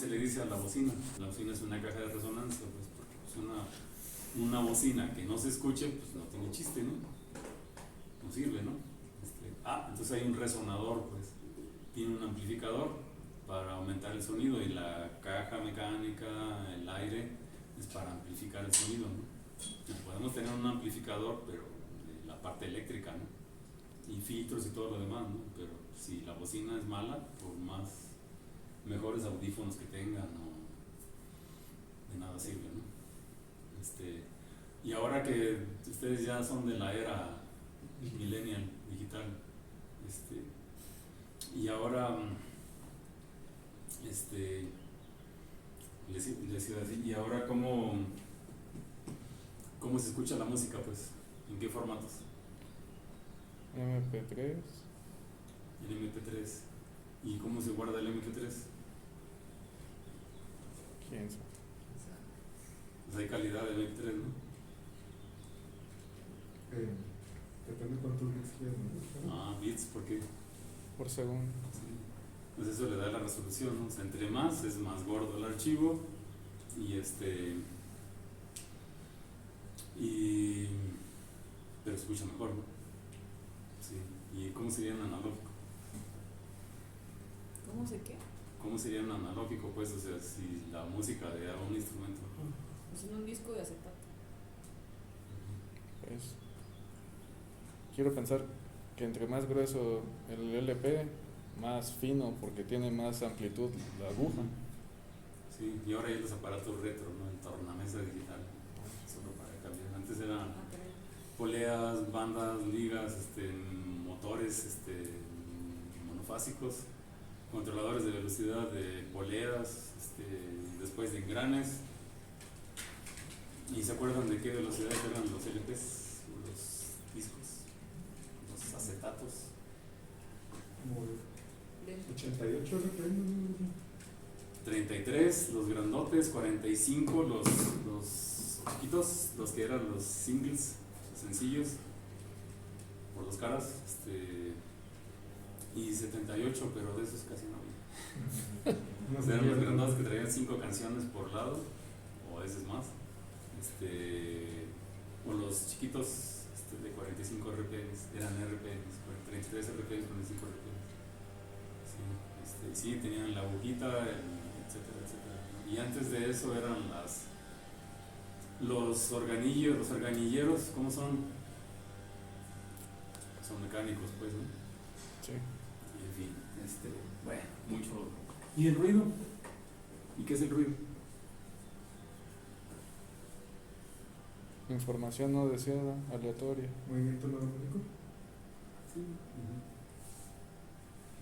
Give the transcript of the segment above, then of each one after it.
le dice a la bocina. La bocina es una caja de resonancia, pues, porque pues, una bocina que no se escuche, pues no tiene chiste, ¿no? No sirve, ¿no? Entonces hay un resonador, pues, tiene un amplificador para aumentar el sonido y la caja mecánica, el aire, es para amplificar el sonido, ¿no? Podemos tener un amplificador, pero de la parte eléctrica, ¿no? Y filtros y todo lo demás, ¿no? Pero si la bocina es mala, por más mejores audífonos que tengan, no, de nada sirve, ¿no? Y ahora que ustedes ya son de la era millennial, digital, y ahora les iba a decir, y ahora cómo se escucha la música, pues, ¿en qué formatos? MP3. El MP3. ¿Y cómo se guarda el MP3? ¿Quién sabe? Pues hay calidad de MP3, ¿no? Depende de cuántos bits quieras, ¿no? Bits, ¿por qué? Por segundo. Sí. Pues eso le da la resolución, ¿no? O sea, entre más es más gordo el archivo pero escucha mejor, ¿no? Sí. ¿Y cómo sería en analógico? ¿Cómo se qué? ¿Cómo sería en analógico, pues? O sea, si la música de un instrumento. Pues en un disco de acetato. Pues, quiero pensar que entre más grueso el LP, más fino, porque tiene más amplitud la aguja. Sí, y ahora hay los aparatos retro, ¿no? El tornamesa digital, solo para cambiar. Antes eran poleas, bandas, ligas, motores monofásicos, controladores de velocidad de poleas, después de engranes. ¿Y se acuerdan de qué velocidades eran los LPs, los discos, los acetatos? Como 88 RPM. 33, los grandotes, 45, los chiquitos, los que eran los singles, los sencillos, por dos caras, y 78, pero de esos casi no había. Eran los grandotes que traían 5 canciones por lado, o a veces más, o los chiquitos de 45 RPMs, eran RPMs, 33 RPMs, 45 RPMs. Sí, tenían la agujita, etcétera, etcétera. Y antes de eso eran los organilleros, ¿cómo son? Son mecánicos, pues, ¿no? Sí. En fin, bueno, mucho. ¿Y el ruido? ¿Y qué es el ruido? Información no deseada, aleatoria. Movimiento analógico. Sí.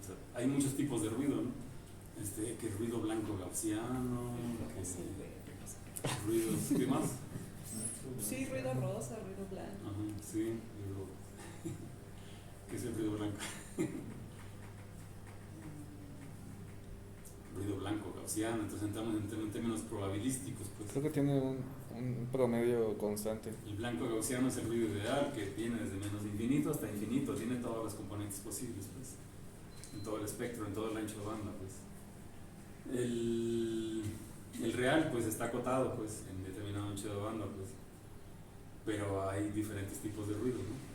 O sea, hay muchos tipos de ruido, ¿no? Que ruido blanco gaussiano, ruidos, ¿qué más? Sí, ruido rosa, ruido blanco. Ajá, sí, ruido. ¿Qué es el ruido blanco? Ruido blanco gaussiano, entonces entramos en términos probabilísticos, pues. Creo que tiene un promedio constante. El blanco gaussiano es el ruido ideal, que viene desde menos infinito hasta infinito, tiene todas las componentes posibles, pues, en todo el espectro, en todo el ancho de banda, pues. El real, pues, está acotado, pues, en determinado ancho de banda, pues, pero hay diferentes tipos de ruido, ¿no?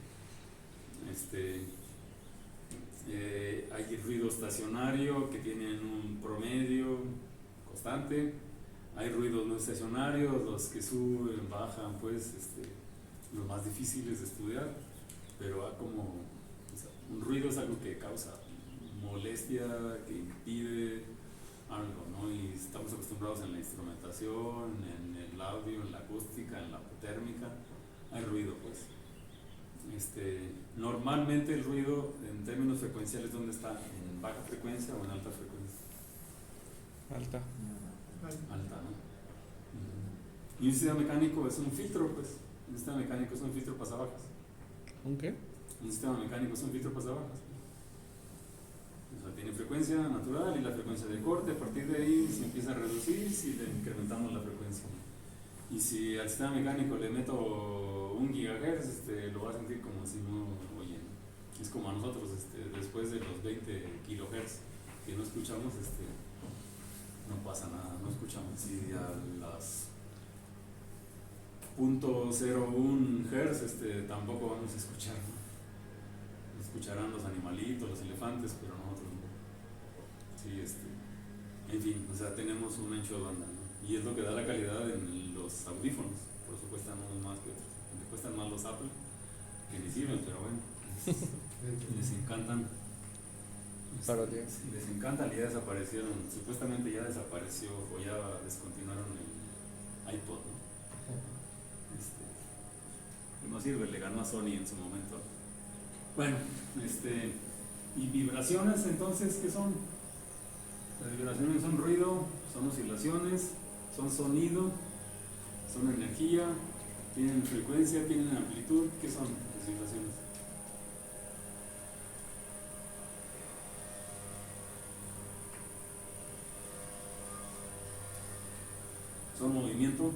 Hay ruido estacionario que tienen un promedio constante. Hay ruidos no estacionarios, los que suben, bajan, pues, los más difíciles de estudiar, pero un ruido es algo que causa molestia, que impide algo, ¿no? Y estamos acostumbrados en la instrumentación, en el audio, en la acústica, en la térmica, hay ruido, pues. Normalmente el ruido, en términos frecuenciales, ¿dónde está? ¿En baja frecuencia o en alta frecuencia? Alta. Alta, ¿no? Y un sistema mecánico es un filtro, pues. Un sistema mecánico es un filtro pasabajas. ¿Un qué? Un sistema mecánico es un filtro pasabajas. O sea, tiene frecuencia natural y la frecuencia de corte. A partir de ahí se empieza a reducir si le incrementamos la frecuencia. Y si al sistema mecánico le meto 1 gigahertz, lo va a sentir como si no oye. Es como a nosotros, después de los 20 kilohertz que no escuchamos, no pasa nada, no escuchamos. Si a las .01 Hz tampoco vamos a escuchar, ¿no? Escucharán los animalitos, los elefantes, pero nosotros no. Sí, en fin, o sea, tenemos un ancho de banda, ¿no? Y es lo que da la calidad en los audífonos. Por eso cuestan unos más que otros. Le cuestan más los Apple, que ni sirven, pero bueno, les encantan. Les encantan y ya desaparecieron. Supuestamente ya desapareció o ya descontinuaron el iPod, ¿no? No sirve, le ganó a Sony en su momento. Bueno, y vibraciones, entonces, ¿qué son? Las vibraciones son ruido, son oscilaciones, son sonido, son energía, tienen frecuencia, tienen amplitud. ¿Qué son las vibraciones? ¿Son movimiento?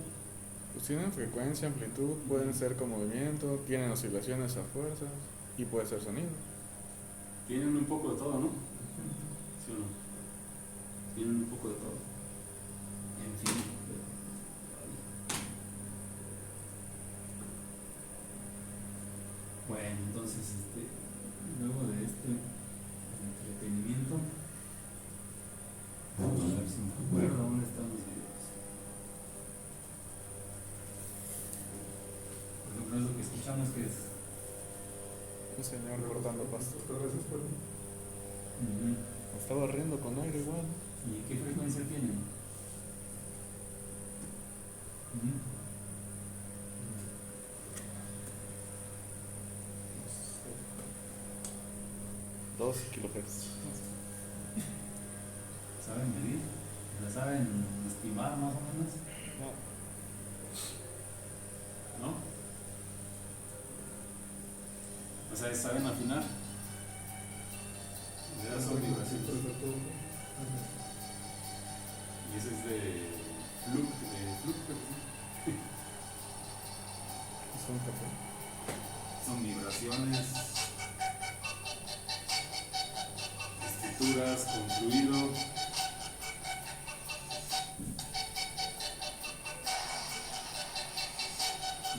Pues tienen frecuencia, amplitud, pueden ser con movimiento, tienen oscilaciones a fuerzas y puede ser sonido. Tienen un poco de todo, ¿no? ¿Sí o no? Tienen un poco de todo. En fin. Bueno, entonces, luego de entretenimiento, vamos a ver si me acuerdo dónde están los videos. Por ejemplo, eso que escuchamos que es. Un señor cortando pasto. Uh-huh. Estaba riendo con aire igual. ¿Y qué frecuencia tienen? 2 kilohertz. ¿Saben medir? ¿La saben estimar más o menos? ¿No? O sea, ¿saben afinar? Esas son vibraciones. Y ese es de Fluke, Es un café. Son vibraciones, escrituras con fluido.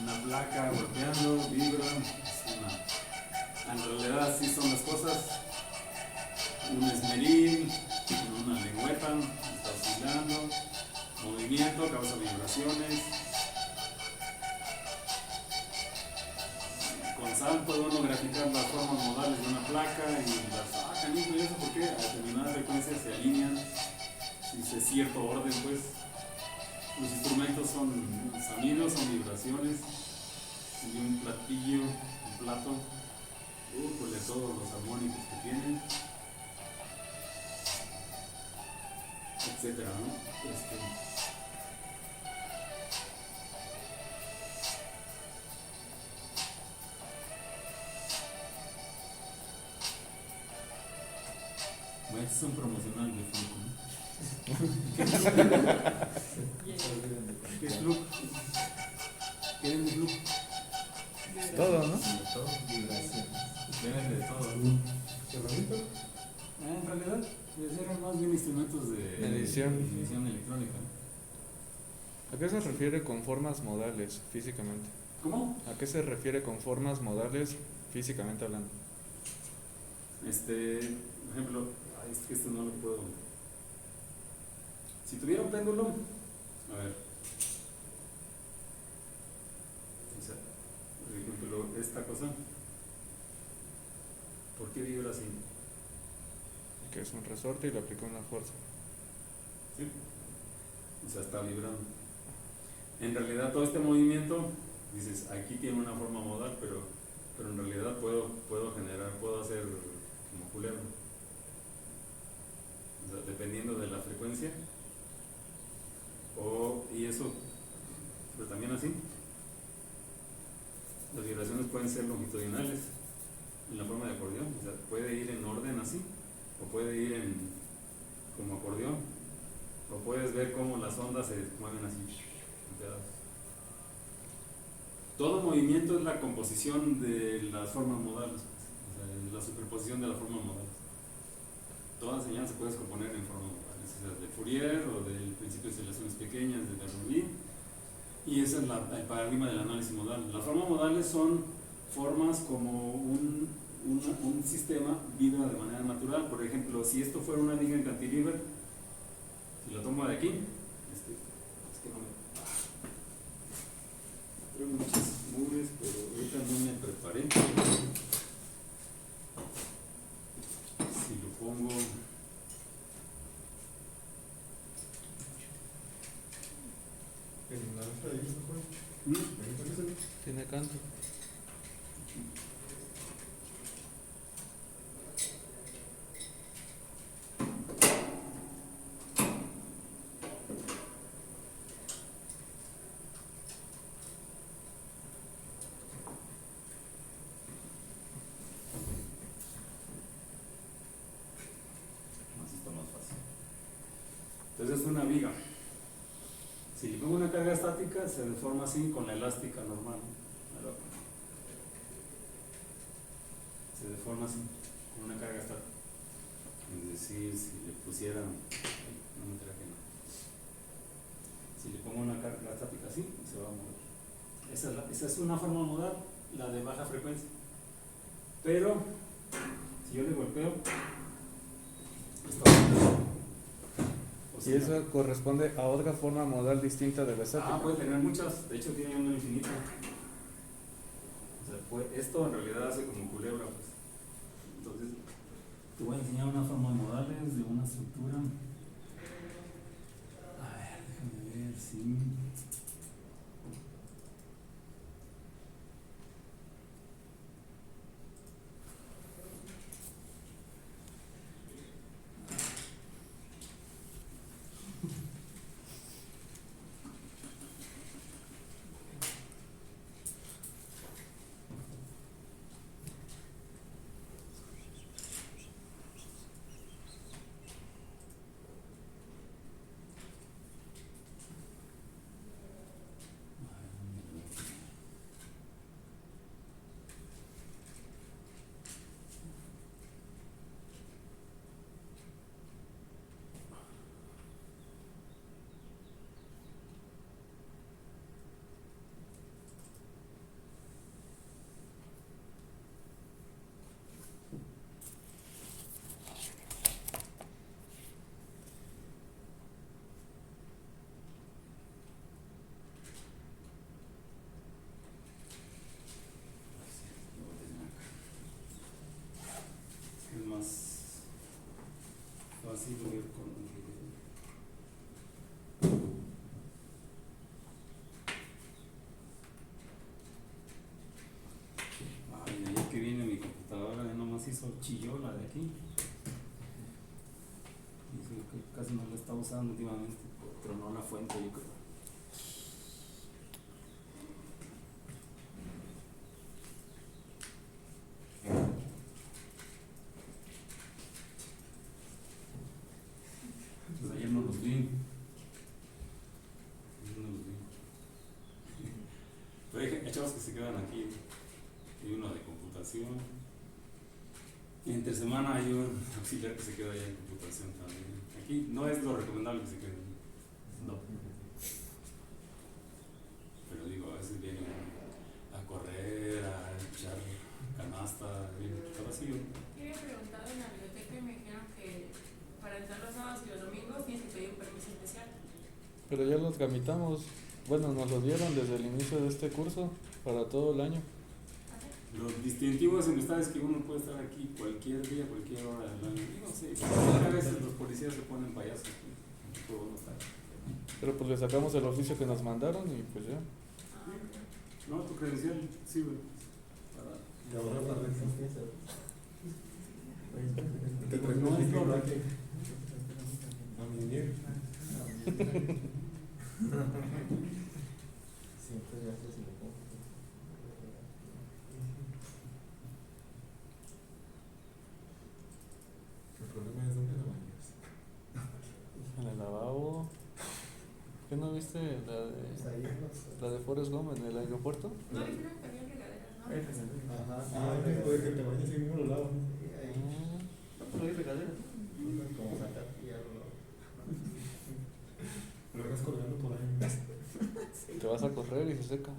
Una placa golpeando, vibra. En realidad así son las cosas. Un esmeril, una lengüeta, está oscilando, movimiento, causa vibraciones. Con SAL puede uno graficar las formas modales de una placa y las canijo y eso porque a determinadas frecuencias se alinean si es cierto orden, pues. Los instrumentos son sonidos, son vibraciones, y un platillo, un plato, pues de todos los armónicos que tienen, etcétera, ¿no? Bueno, este es un promocional de Fluke, ¿no? ¿Qué es Fluke? ¿Qué es Fluke? Todo, ¿no? De todo, vibraciones. Deben de todo. En realidad, eran más bien instrumentos de edición electrónica. ¿A qué se refiere con formas modales físicamente? ¿Cómo? ¿A qué se refiere con formas modales físicamente hablando? Por ejemplo, es que esto no lo puedo. Si tuviera un péndulo, a ver. O sea, por ejemplo, esta cosa, ¿por qué vibra así? Que es un resorte y le aplica una fuerza. ¿Sí? O sea, está vibrando. En realidad, todo este movimiento, dices, aquí tiene una forma modal, pero en realidad puedo hacer como culebra. O sea, dependiendo de la frecuencia. Y eso, pero también así. Las vibraciones pueden ser longitudinales, en la forma de acordeón. O sea, puede ir en orden así, o puede ir como acordeón, o puedes ver cómo las ondas se mueven así, en pedazos. Todo movimiento es la composición de las formas modales, o sea, la superposición de las formas modales. Toda señal se puede descomponer en formas modales. matrices de Fourier o del principio de relaciones pequeñas de Bernoulli. Y ese es el paradigma del análisis modal. Las formas modales son formas como un sistema vibra de manera natural. Por ejemplo, si esto fuera una viga en cantilever, si lo tomo de aquí, es que no me... Traigo muchas mugres, pero ahorita no me preparé. Si lo pongo... En la otra ahí, ¿no fue? ¿Mm? Ahí parece. Tiene canto. Así está más fácil. Entonces es una viga. Si le pongo una carga estática, se deforma así con la elástica normal. Se deforma así, con una carga estática. Es decir, si le pusiera... No me traje nada. Si le pongo una carga estática así, se va a mover. Esa es una forma modal, la de baja frecuencia. Pero, si yo le golpeo, Y eso corresponde a otra forma modal distinta de la estática. puede tener muchas, de hecho tiene un infinito. O sea, esto en realidad hace como culebra, pues. Entonces, te voy a enseñar una forma modales de una estructura. A ver, déjame ver si... Es más fácil ver con... Ay, ayer que viene mi computadora nomás hizo chillola de aquí. Dice que casi no la está usando últimamente, tronó la fuente, yo creo. Pues ayer no los vi. Ayer no los vi. Pero hay chavos que se quedan aquí. Hay uno de computación. Y entre semana hay un auxiliar que se queda allá en computación también. Aquí no es lo recomendable que se queden. No. Pero digo, a veces vienen a correr, a echar canasta, está vacío. Quería preguntar en la biblioteca y me dijeron que para entrar los sábados y los domingos tienes que pedir un permiso especial. Pero ya los tramitamos. Bueno, nos lo dieron desde el inicio de este curso para todo el año. Los distintivos en esta es que uno puede estar aquí cualquier día, cualquier hora del año. No sé, a veces los policías se ponen payasos. No puedo no estar. Pero pues le sacamos el oficio que nos mandaron y pues ya. No, tu credencial sirve para... Y ahora la red. Te traes no es lo que... A mi niñez. Siempre gracias y lo pongo. El problema es dónde la bañas. En el lavabo. ¿Qué no viste Pues ahí los- la de Forrest Gump en el aeropuerto? No dijeron que había regaderas, ¿no? Ajá. Puede que te bañes y mismo lo lavas. Sí, ahí. No, pero hay regadera. Como sacar y ya lo. Lo dejas colgando por ahí. Te vas a correr y se seca.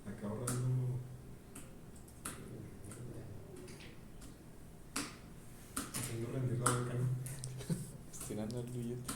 Acá ahorrando. Haciendo rendir la beca, ¿no? Estirando el billete.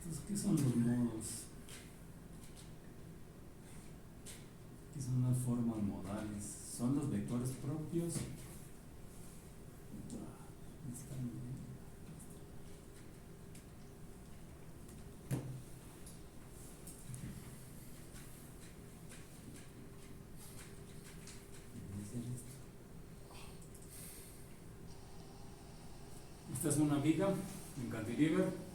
Entonces, ¿qué son los modos? ¿Qué son las formas modales? ¿Son los vectores propios? Están bien. Esta es una viga en cantilever,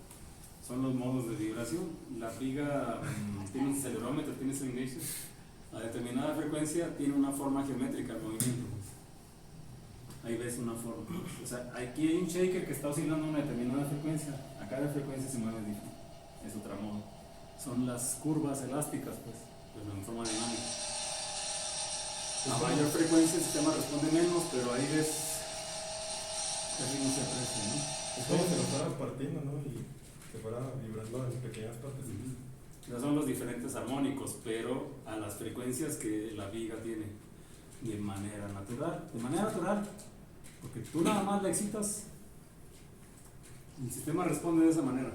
son los modos de vibración. La viga tiene un acelerómetro, tiene slingation. A determinada frecuencia tiene una forma geométrica el movimiento. Ahí ves una forma. O sea, aquí hay un shaker que está oscilando a una determinada frecuencia. A cada frecuencia se mueve diferente. Es otro modo. Son las curvas elásticas, pues en forma dinámica. A mayor frecuencia el sistema responde menos, pero ahí ves casi no se aprecia, ¿no? Es como si lo fueras partiendo, ¿no? Y se fuera vibrando en pequeñas partes. Ya son los diferentes armónicos, pero a las frecuencias que la viga tiene de manera natural. De manera natural, porque tú nada más la excitas, el sistema responde de esa manera.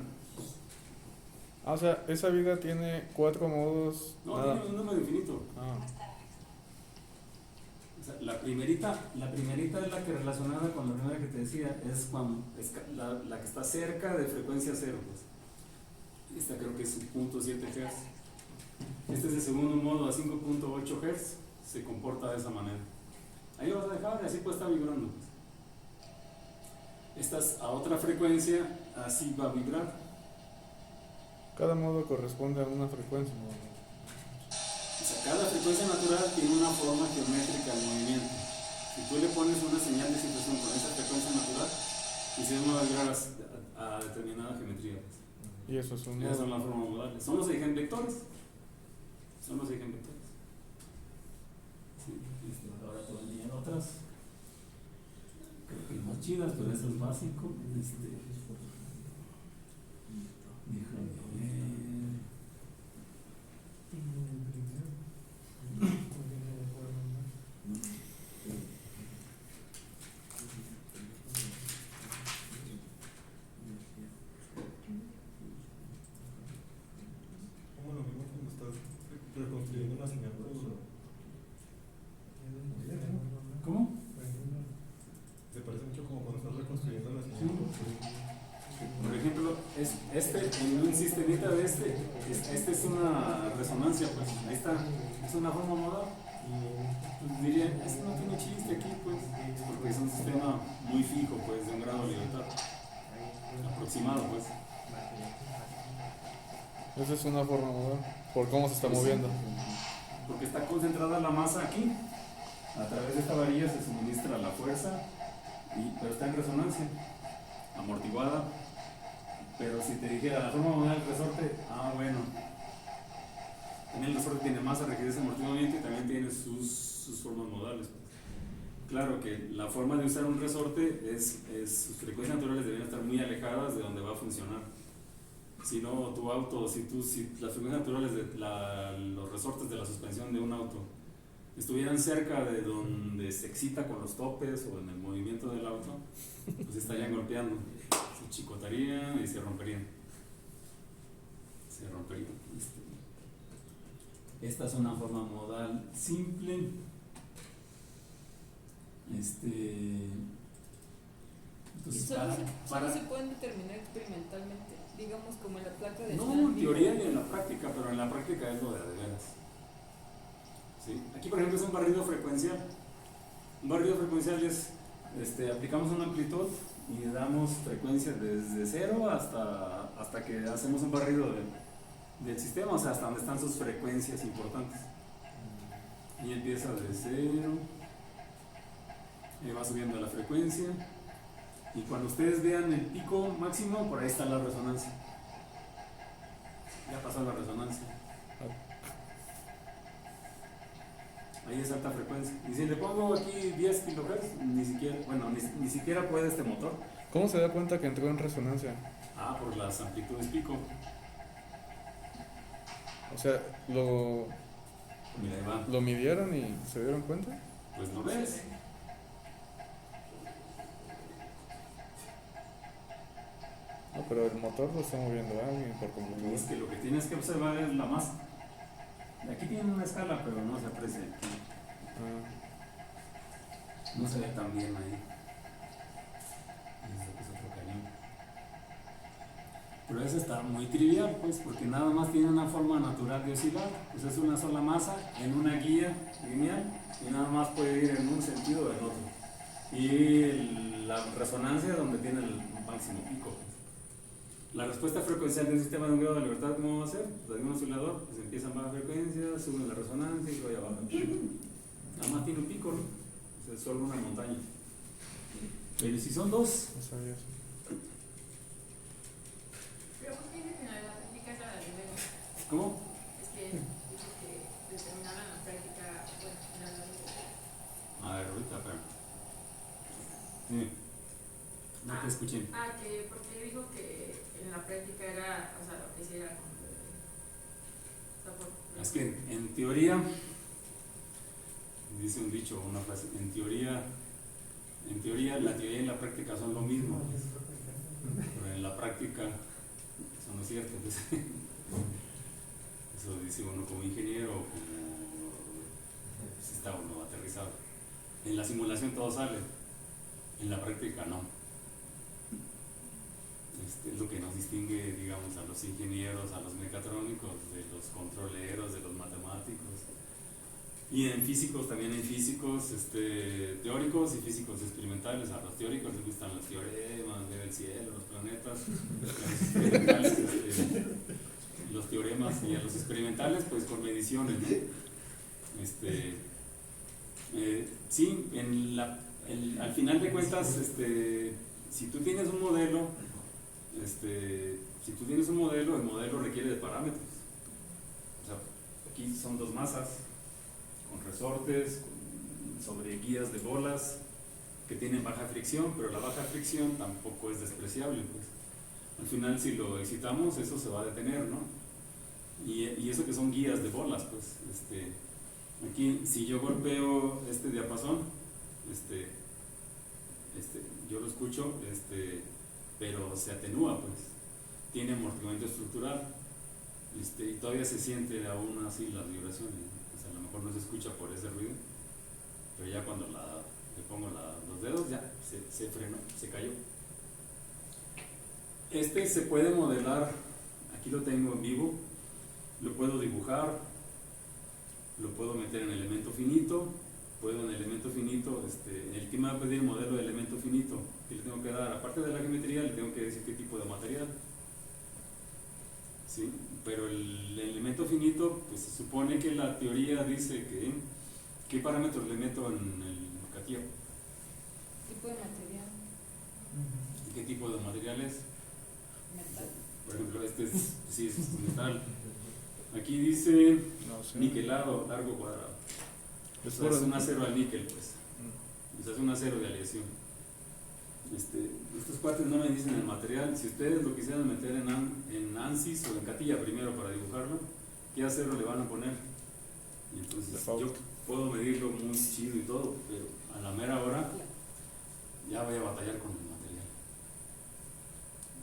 Ah, o sea, esa viga tiene 4 modos. No, nada. tiene un número infinito. Ah, O sea, la primerita es la que relacionada con la primera que te decía, es cuando la que está cerca de frecuencia cero, pues. Esta creo que es 0.7 Hz. Este es el segundo modo a 5.8 Hz, se comporta de esa manera. Ahí lo vas a dejar y así puede estar vibrando, pues. Esta es a otra frecuencia, así va a vibrar. cada modo corresponde a una frecuencia. O sea, cada frecuencia natural tiene una forma geométrica al movimiento. Si tú le pones una señal de situación con esa frecuencia natural, el sistema va a vibrar a determinada geometría, pues. Y eso es un Esas son modo. las formas modales. Son los eigenvectores. Son los eigenvectores. Sí, ahora te voy a enseñar otras. Creo que más chidas, pero eso es básico. Déjame ver. Como lo mismo cuando estás reconstruyendo una señal, por ejemplo. ¿Cómo? Se parece mucho como cuando estás reconstruyendo la señal. Por ejemplo, en un sistemita de este es una resonancia, pues. Ahí está. Es una forma modal. Pues dirían, esto no tiene chiste aquí, pues. Porque es un sistema muy fijo, pues, de un grado de libertad. Aproximado, pues. Esa es una forma modal. Por cómo se está moviendo. Porque está concentrada la masa aquí. A través de esta varilla se suministra la fuerza, pero está en resonancia, amortiguada. Pero si te dijera la forma modal del resorte, bueno. También el resorte tiene masa, requiere ese amortiguamiento y también tiene sus formas modales. Claro que la forma de usar un resorte sus frecuencias naturales deben estar muy alejadas de donde va a funcionar. Si no, tu auto, si las frecuencias naturales de los resortes de la suspensión de un auto estuvieran cerca de donde se excita con los topes o en el movimiento del auto, pues estarían golpeando, se chicotarían y se romperían. Esta es una forma modal simple. ¿Y solo se pueden determinar experimentalmente? Digamos como en la placa de No, en teoría y en la práctica, pero en la práctica es lo de veras. ¿Sí? Aquí, por ejemplo, es un barrido frecuencial. Un barrido frecuencial es aplicamos una amplitud y damos frecuencia desde 0 hasta que hacemos un barrido del sistema, o sea, hasta donde están sus frecuencias importantes. Y empieza de 0, y va subiendo la frecuencia, y cuando ustedes vean el pico máximo, por ahí está la resonancia. Ya pasó la resonancia. Ahí es alta frecuencia. Y si le pongo aquí 10 kHz, ni siquiera puede este motor. ¿Cómo se da cuenta que entró en resonancia? Ah, por las amplitudes pico. O sea, Mira, ahí va. ¿lo midieron y se dieron cuenta? Pues lo ves. No, pero el motor lo está moviendo alguien por computadora. Es que lo que tienes que observar es la masa. Aquí tiene una escala, pero no se aprecia aquí. Ah, No se ve tan bien ahí. Y eso que es otro cañón. Pero eso está muy trivial, pues, porque nada más tiene una forma natural de oscilar. Pues es una sola masa en una guía lineal y nada más puede ir en un sentido o en otro. Y la resonancia donde tiene el máximo pico. Pues. La respuesta frecuencial del sistema de un grado de libertad, ¿cómo va a ser? Pues hay un oscilador, pues empieza en baja frecuencia, sube la resonancia y luego ya baja. Nada más tiene un pico, ¿no? O sea, es solo una montaña. Pero si son dos, no sabía eso. Pero ¿por qué dice que la práctica es la de luego? ¿cómo? Es que dice que determinaban la práctica, bueno, A ver, ahorita, pero. Sí. No te escuché. que porque dijo que en la práctica era, o sea, lo que sí era como de, o sea, Es que en teoría, dice un dicho, una frase, la teoría y la práctica son lo mismo, pero en la práctica eso no es cierto. Pues. Eso dice uno como ingeniero, como si está uno aterrizado. En la simulación todo sale, en la práctica no. Es lo que nos distingue, digamos, a los ingenieros, a los mecatrónicos, de los controleros, de los matemáticos. Y en físicos también hay físicos teóricos y físicos experimentales. A los teóricos les gustan los teoremas, ver el cielo, los planetas. A los experimentales, los teoremas, y a los experimentales pues con mediciones, ¿no? Sí, al final de cuentas, si tú tienes un modelo, el modelo requiere de parámetros. O sea, aquí son dos masas con resortes, sobre guías de bolas que tienen baja fricción, pero la baja fricción tampoco es despreciable, pues. Al final, si lo excitamos, eso se va a detener, ¿no? Y eso que son guías de bolas, pues. Aquí, si yo golpeo este diapasón, yo lo escucho, pero se atenúa, pues. Tiene amortiguamiento estructural, y todavía se siente aún así las vibraciones, ¿no? O sea, a lo mejor no se escucha por ese ruido, pero ya cuando le pongo los dedos, ya se frenó, se cayó. Se puede modelar, aquí lo tengo en vivo, lo puedo dibujar, lo puedo meter en elemento finito, puedo en elemento finito, el que me va a pedir modelo de elemento finito, que le tengo que dar, aparte de la geometría, le tengo que decir qué tipo de material. ¿Sí? Pero el elemento finito, pues se supone que la teoría dice que ¿qué parámetros le meto en el CATIA? tipo de material, ¿Y qué tipo de material es? metal. Por ejemplo, sí es metal. Aquí dice No sé. niquelado, largo cuadrado. O sea, es un acero al níquel, pues. O sea, es un acero de aleación. Estos cuates no me dicen el material. Si ustedes lo quisieran meter en ANSYS o en CATIA primero para dibujarlo, ¿qué acero le van a poner? Y entonces yo puedo medirlo muy chido y todo, pero a la mera hora ya voy a batallar con el material.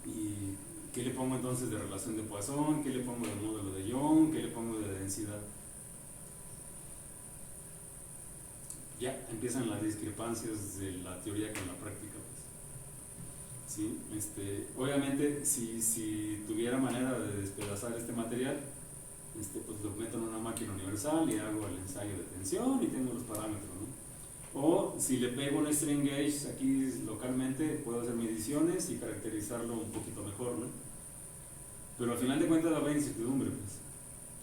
¿Y qué le pongo entonces de relación de Poisson? ¿Qué le pongo de módulo de Young? ¿Qué le pongo de densidad? Ya empiezan las discrepancias de la teoría con la práctica, pues. ¿Sí? Obviamente, si tuviera manera de despedazar este material, pues lo meto en una máquina universal y hago el ensayo de tensión y tengo los parámetros, ¿no? O si le pego un string gauge aquí localmente, puedo hacer mediciones y caracterizarlo un poquito mejor, ¿no? Pero al final de cuentas va a haber incertidumbre, pues.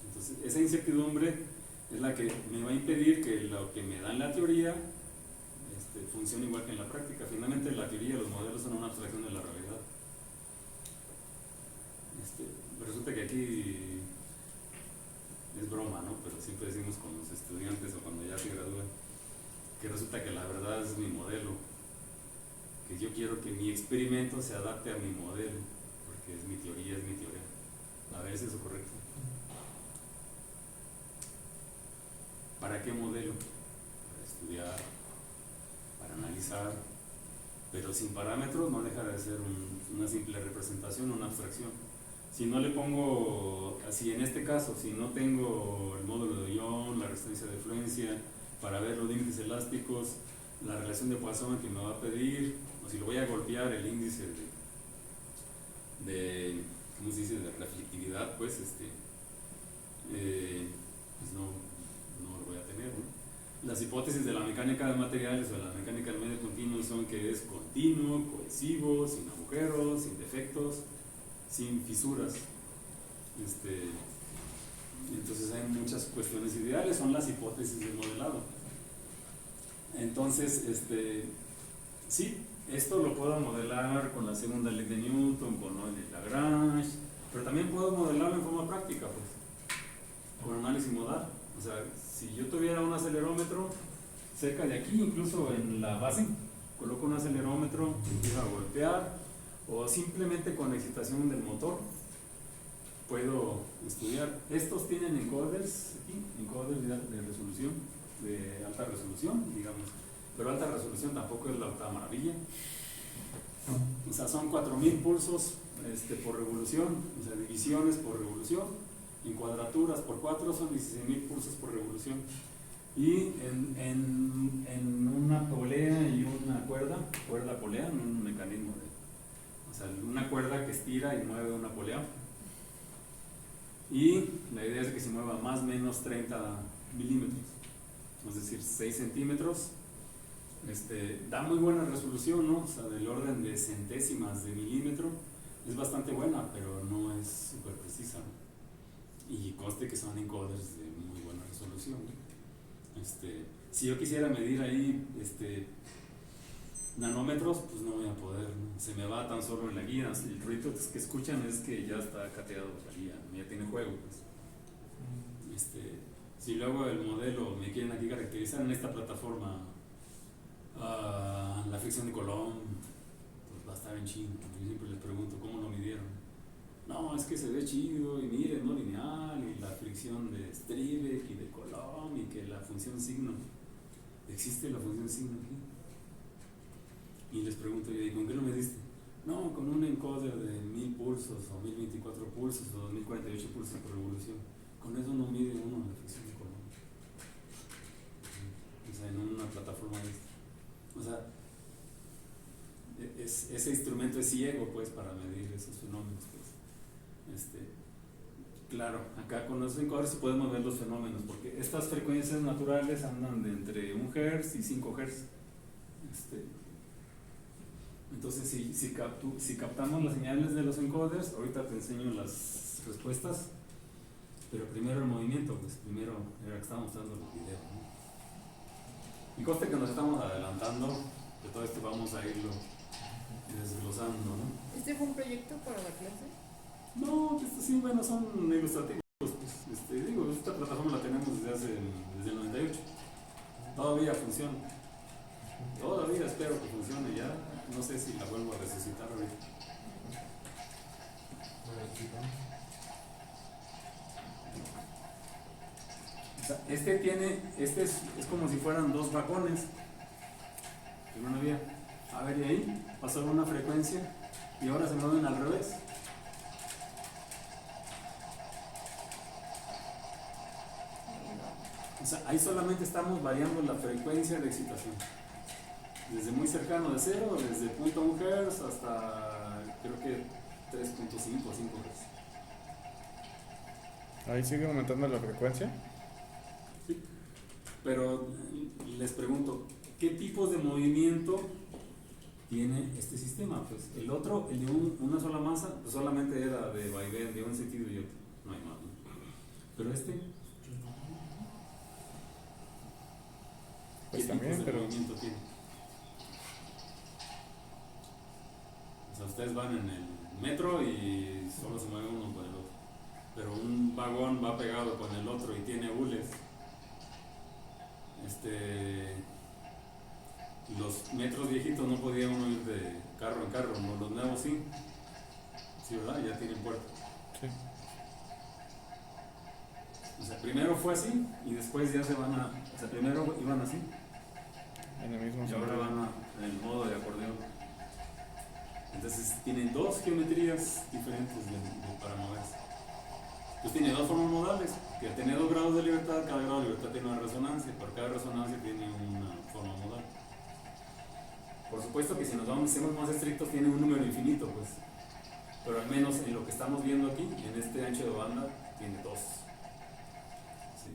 Entonces, esa incertidumbre es la que me va a impedir que lo que me da en la teoría funcione igual que en la práctica. Finalmente, la teoría, los modelos son una abstracción de la realidad. Resulta que aquí es broma, ¿no? Pero siempre decimos con los estudiantes o cuando ya se gradúan que resulta que la verdad es mi modelo, que yo quiero que mi experimento se adapte a mi modelo, porque es mi teoría, es mi teoría. A ver, ¿es eso correcto? ¿Para qué modelo? Para estudiar, para analizar, pero sin parámetros no deja de ser una simple representación, una abstracción. Si no le pongo, así en este caso, si no tengo el módulo de Young, la resistencia de fluencia, para ver los límites elásticos, la relación de Poisson que me va a pedir, o si lo voy a golpear el índice de ¿cómo se dice?, de reflectividad, pues, pues no lo voy a tener, ¿no? Las hipótesis de la mecánica de materiales o de la mecánica del medio continuo son que es continuo, cohesivo, sin agujeros, sin defectos, sin fisuras. Entonces hay muchas cuestiones ideales, son las hipótesis del modelado. Entonces, sí, esto lo puedo modelar con la segunda ley de Newton, con la de Lagrange, pero también puedo modelarlo en forma práctica, pues, con análisis modal. O sea, si yo tuviera un acelerómetro cerca de aquí, incluso en la base, coloco un acelerómetro, empiezo a golpear, o simplemente con excitación del motor, puedo estudiar. Estos tienen encoders aquí, encoders de resolución, de alta resolución, digamos, pero alta resolución tampoco es la octava maravilla. O sea, son 4000 pulsos por revolución, o sea, divisiones por revolución, en cuadraturas por 4 son 16000 pulsos por revolución. Y en una polea y una cuerda polea, en un mecanismo o sea, una cuerda que estira y mueve una polea. Y la idea es que se mueva más o menos 30 milímetros, es decir, 6 centímetros. Da muy buena resolución, ¿no? O sea, del orden de centésimas de milímetro. Es bastante buena, pero no es súper precisa, ¿no? Y conste que son encoders de muy buena resolución, ¿no? Si yo quisiera medir ahí nanómetros, pues no voy a poder, ¿no? Se me va tan solo en la guía. El ruido que escuchan es que ya está cateado la guía, ya tiene juego, pues. Si luego el modelo me quieren aquí caracterizar en esta plataforma la fricción de Coulomb, pues va a estar en chino. Yo siempre les pregunto cómo lo midieron. No, es que se ve chido, y miren, no lineal, y la fricción de Strebeck y de Coulomb, y que la función signo. ¿Existe la función signo aquí? Y les pregunto, ¿y con qué lo mediste? No, con un encoder de 1000 pulsos, o 1024 pulsos, o 2048 pulsos por revolución. Con eso no mide uno la fricción de Coulomb. O sea, en una plataforma de esta. O sea, ese instrumento es ciego, pues, para medir esos fenómenos, pues. Claro, acá con los encoders podemos ver los fenómenos, porque estas frecuencias naturales andan de entre 1 Hz y 5 Hz. Entonces, si captamos las señales de los encoders, ahorita te enseño las respuestas, pero primero el movimiento, pues primero era que estábamos mostrando el video, ¿no? Y conste que nos estamos adelantando, que todo esto vamos a irlo desglosando, ¿no? ¿Este fue un proyecto para la clase? No, sí, bueno, son ilustrativos, pues, digo, esta plataforma la tenemos desde el 98, todavía funciona. Todavía espero que funcione ya. No sé si la vuelvo a resucitar ahorita. O sea, es como si fueran dos vagones en una vía. A ver, y ahí pasó una frecuencia y ahora se mueven al revés. O sea, ahí solamente estamos variando la frecuencia de excitación. Desde muy cercano de 0, desde 0.1 Hz hasta creo que 3.5 o 5 Hz. Ahí sigue aumentando la frecuencia. Sí. Pero les pregunto, ¿qué tipos de movimiento tiene este sistema? Pues el otro, el de una sola masa, pues solamente era de vaivén de un sentido y otro, no hay más, ¿no? Pero este, Pues ¿qué también, tipos de pero movimiento tiene? O sea, ustedes van en el metro y solo se mueve uno por el otro, pero un vagón va pegado con el otro y tiene hules. Los metros viejitos no podía uno ir de carro en carro, no, los nuevos sí. Sí, ¿verdad? Ya tienen puerta. sí. O sea, primero fue así y después ya se van a. O sea, primero iban así En el mismo y ahora sentido. van en el modo de acordeón. Entonces tienen dos geometrías diferentes para moverse. Pues tiene dos formas modales, que al tener 2 grados de libertad, cada grado de libertad tiene una resonancia, por cada resonancia tiene una forma modal. Por supuesto que si nos vamos, hacemos más estrictos, tiene un número infinito, pues. Pero al menos en lo que estamos viendo aquí, en este ancho de banda, tiene 2. ¿Sí?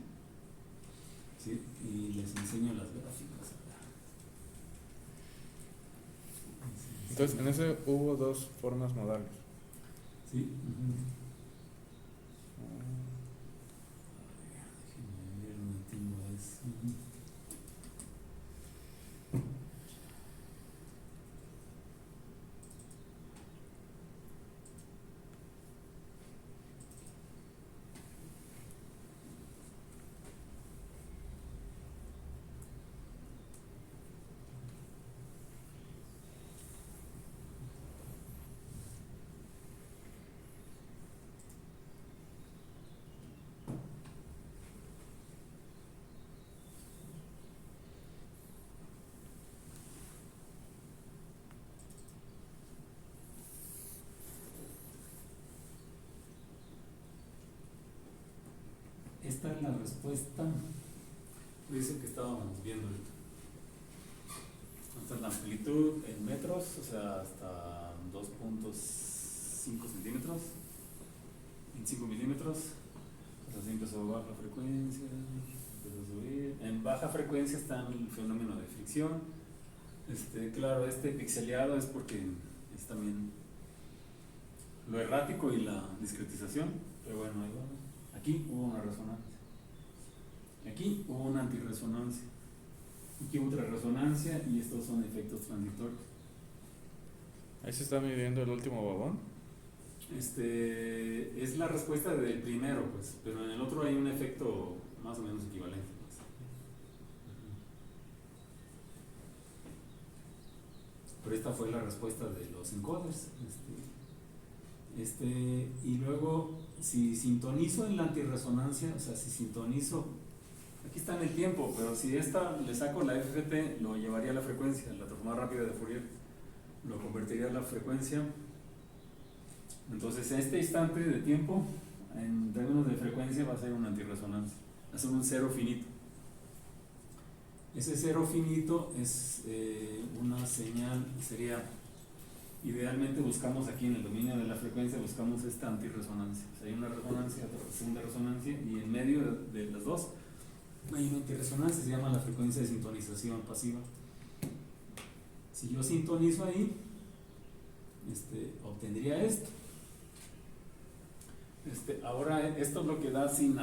¿Sí? Y les enseño las gráficas. Entonces, en ese hubo 2 formas modales. ¿Sí? Déjenme ver, no entiendo eso. Esta es la respuesta. Dice que estábamos viendo ahorita. Esta es la amplitud en metros, o sea, hasta 2.5 centímetros, 25 milímetros. Así empezó a baja frecuencia, empezó a subir. En baja frecuencia está el fenómeno de fricción. Claro, este pixeleado es porque es también lo errático y la discretización, pero bueno, ahí va. Aquí hubo una resonancia. Aquí hubo una antirresonancia. Aquí hubo otra resonancia y estos son efectos transitorios. Ahí se está midiendo el último vagón. Es la respuesta del primero, pues, pero en el otro hay un efecto más o menos equivalente. Pues. Pero esta fue la respuesta de los encoders. Y luego, si sintonizo en la antirresonancia, o sea, si sintonizo, aquí está en el tiempo, pero si esta le saco la FFT, lo llevaría a la frecuencia, la transformada rápida de Fourier, lo convertiría a la frecuencia. Entonces, en este instante de tiempo, en términos de frecuencia, va a ser una antirresonancia, va a ser un cero finito. Ese cero finito es una señal, sería, idealmente buscamos aquí en el dominio de la frecuencia, buscamos esta antirresonancia. O sea, hay una resonancia, otra segunda resonancia, y en medio de las dos hay una antirresonancia, se llama la frecuencia de sintonización pasiva. Si yo sintonizo ahí, obtendría esto. Ahora esto es lo que da sin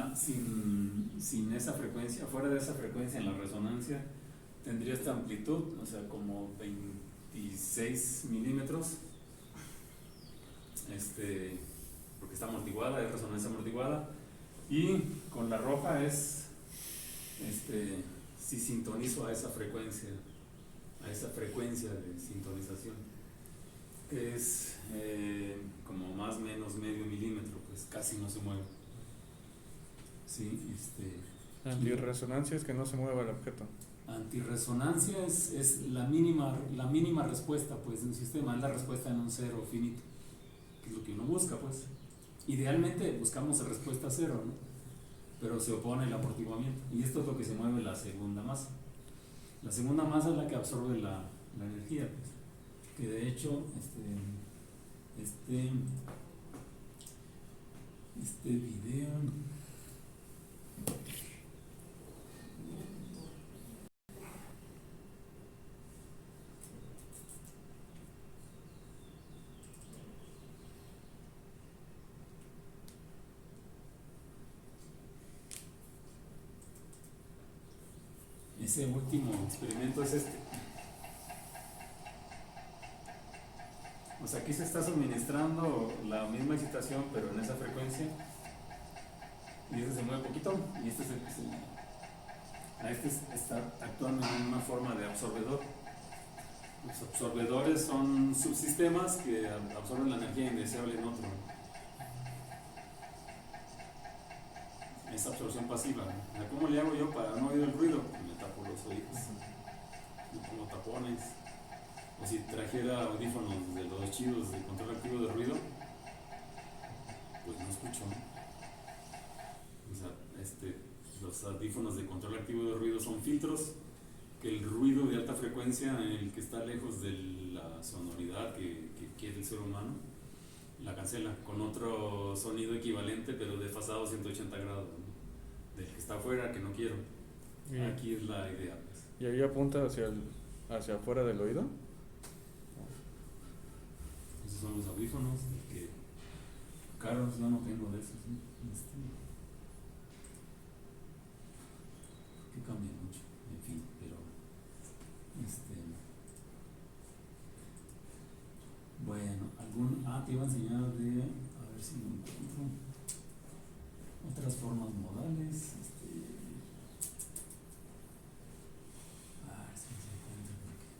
esa frecuencia, fuera de esa frecuencia en la resonancia tendría esta amplitud, o sea, como 26 milímetros, porque está amortiguada, es resonancia amortiguada, y con la roja es, si sintonizo a esa frecuencia de sintonización, que es como más o menos medio milímetro, pues casi no se mueve. Sí, Antirresonancia es que no se mueva el objeto. Antirresonancia es la mínima respuesta, pues, de un sistema, es la respuesta en un cero finito, que es lo que uno busca, pues. Idealmente buscamos la respuesta cero, ¿no? Pero se opone el amortiguamiento, y esto es lo que se mueve la segunda masa. La segunda masa es la que absorbe la energía, pues. Que de hecho, video Ese último experimento es este. O sea, aquí se está suministrando la misma excitación, pero en esa frecuencia. Y este se mueve poquito, y este está actuando en una forma de absorbedor. Los absorbedores son subsistemas que absorben la energía indeseable en otro. Es absorción pasiva. O sea, ¿cómo le hago yo para no oír el ruido? Me tapo los oídos, me pongo tapones. O si trajera audífonos de los chidos de control activo de ruido, pues no escucho, ¿no? O sea, los audífonos de control activo de ruido son filtros que el ruido de alta frecuencia, el que está lejos de la sonoridad que quiere el ser humano, la cancela con otro sonido equivalente, pero desfasado 180 grados, ¿no? Del que está afuera, que no quiero. Bien. Aquí es la idea, pues. ¿Y ahí apunta hacia afuera del oído? Esos son los audífonos que caros, yo no tengo de esos, ¿no? Que cambian mucho, en fin, pero bueno, te iba a enseñar a ver si lo encuentro, otras formas modales, a ver si se encuentra porque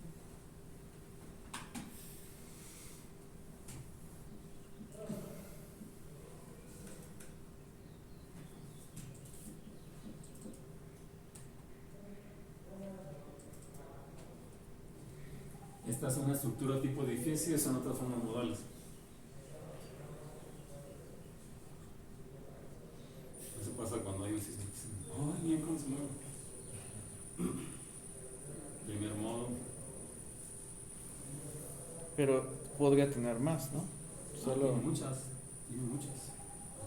esta es una estructura tipo edificio, son otras formas modales. Eso pasa cuando hay un sismo. Ay, bien cómo se mueve. Primer modo. Pero podría tener más, ¿no? Solo... Tiene muchas.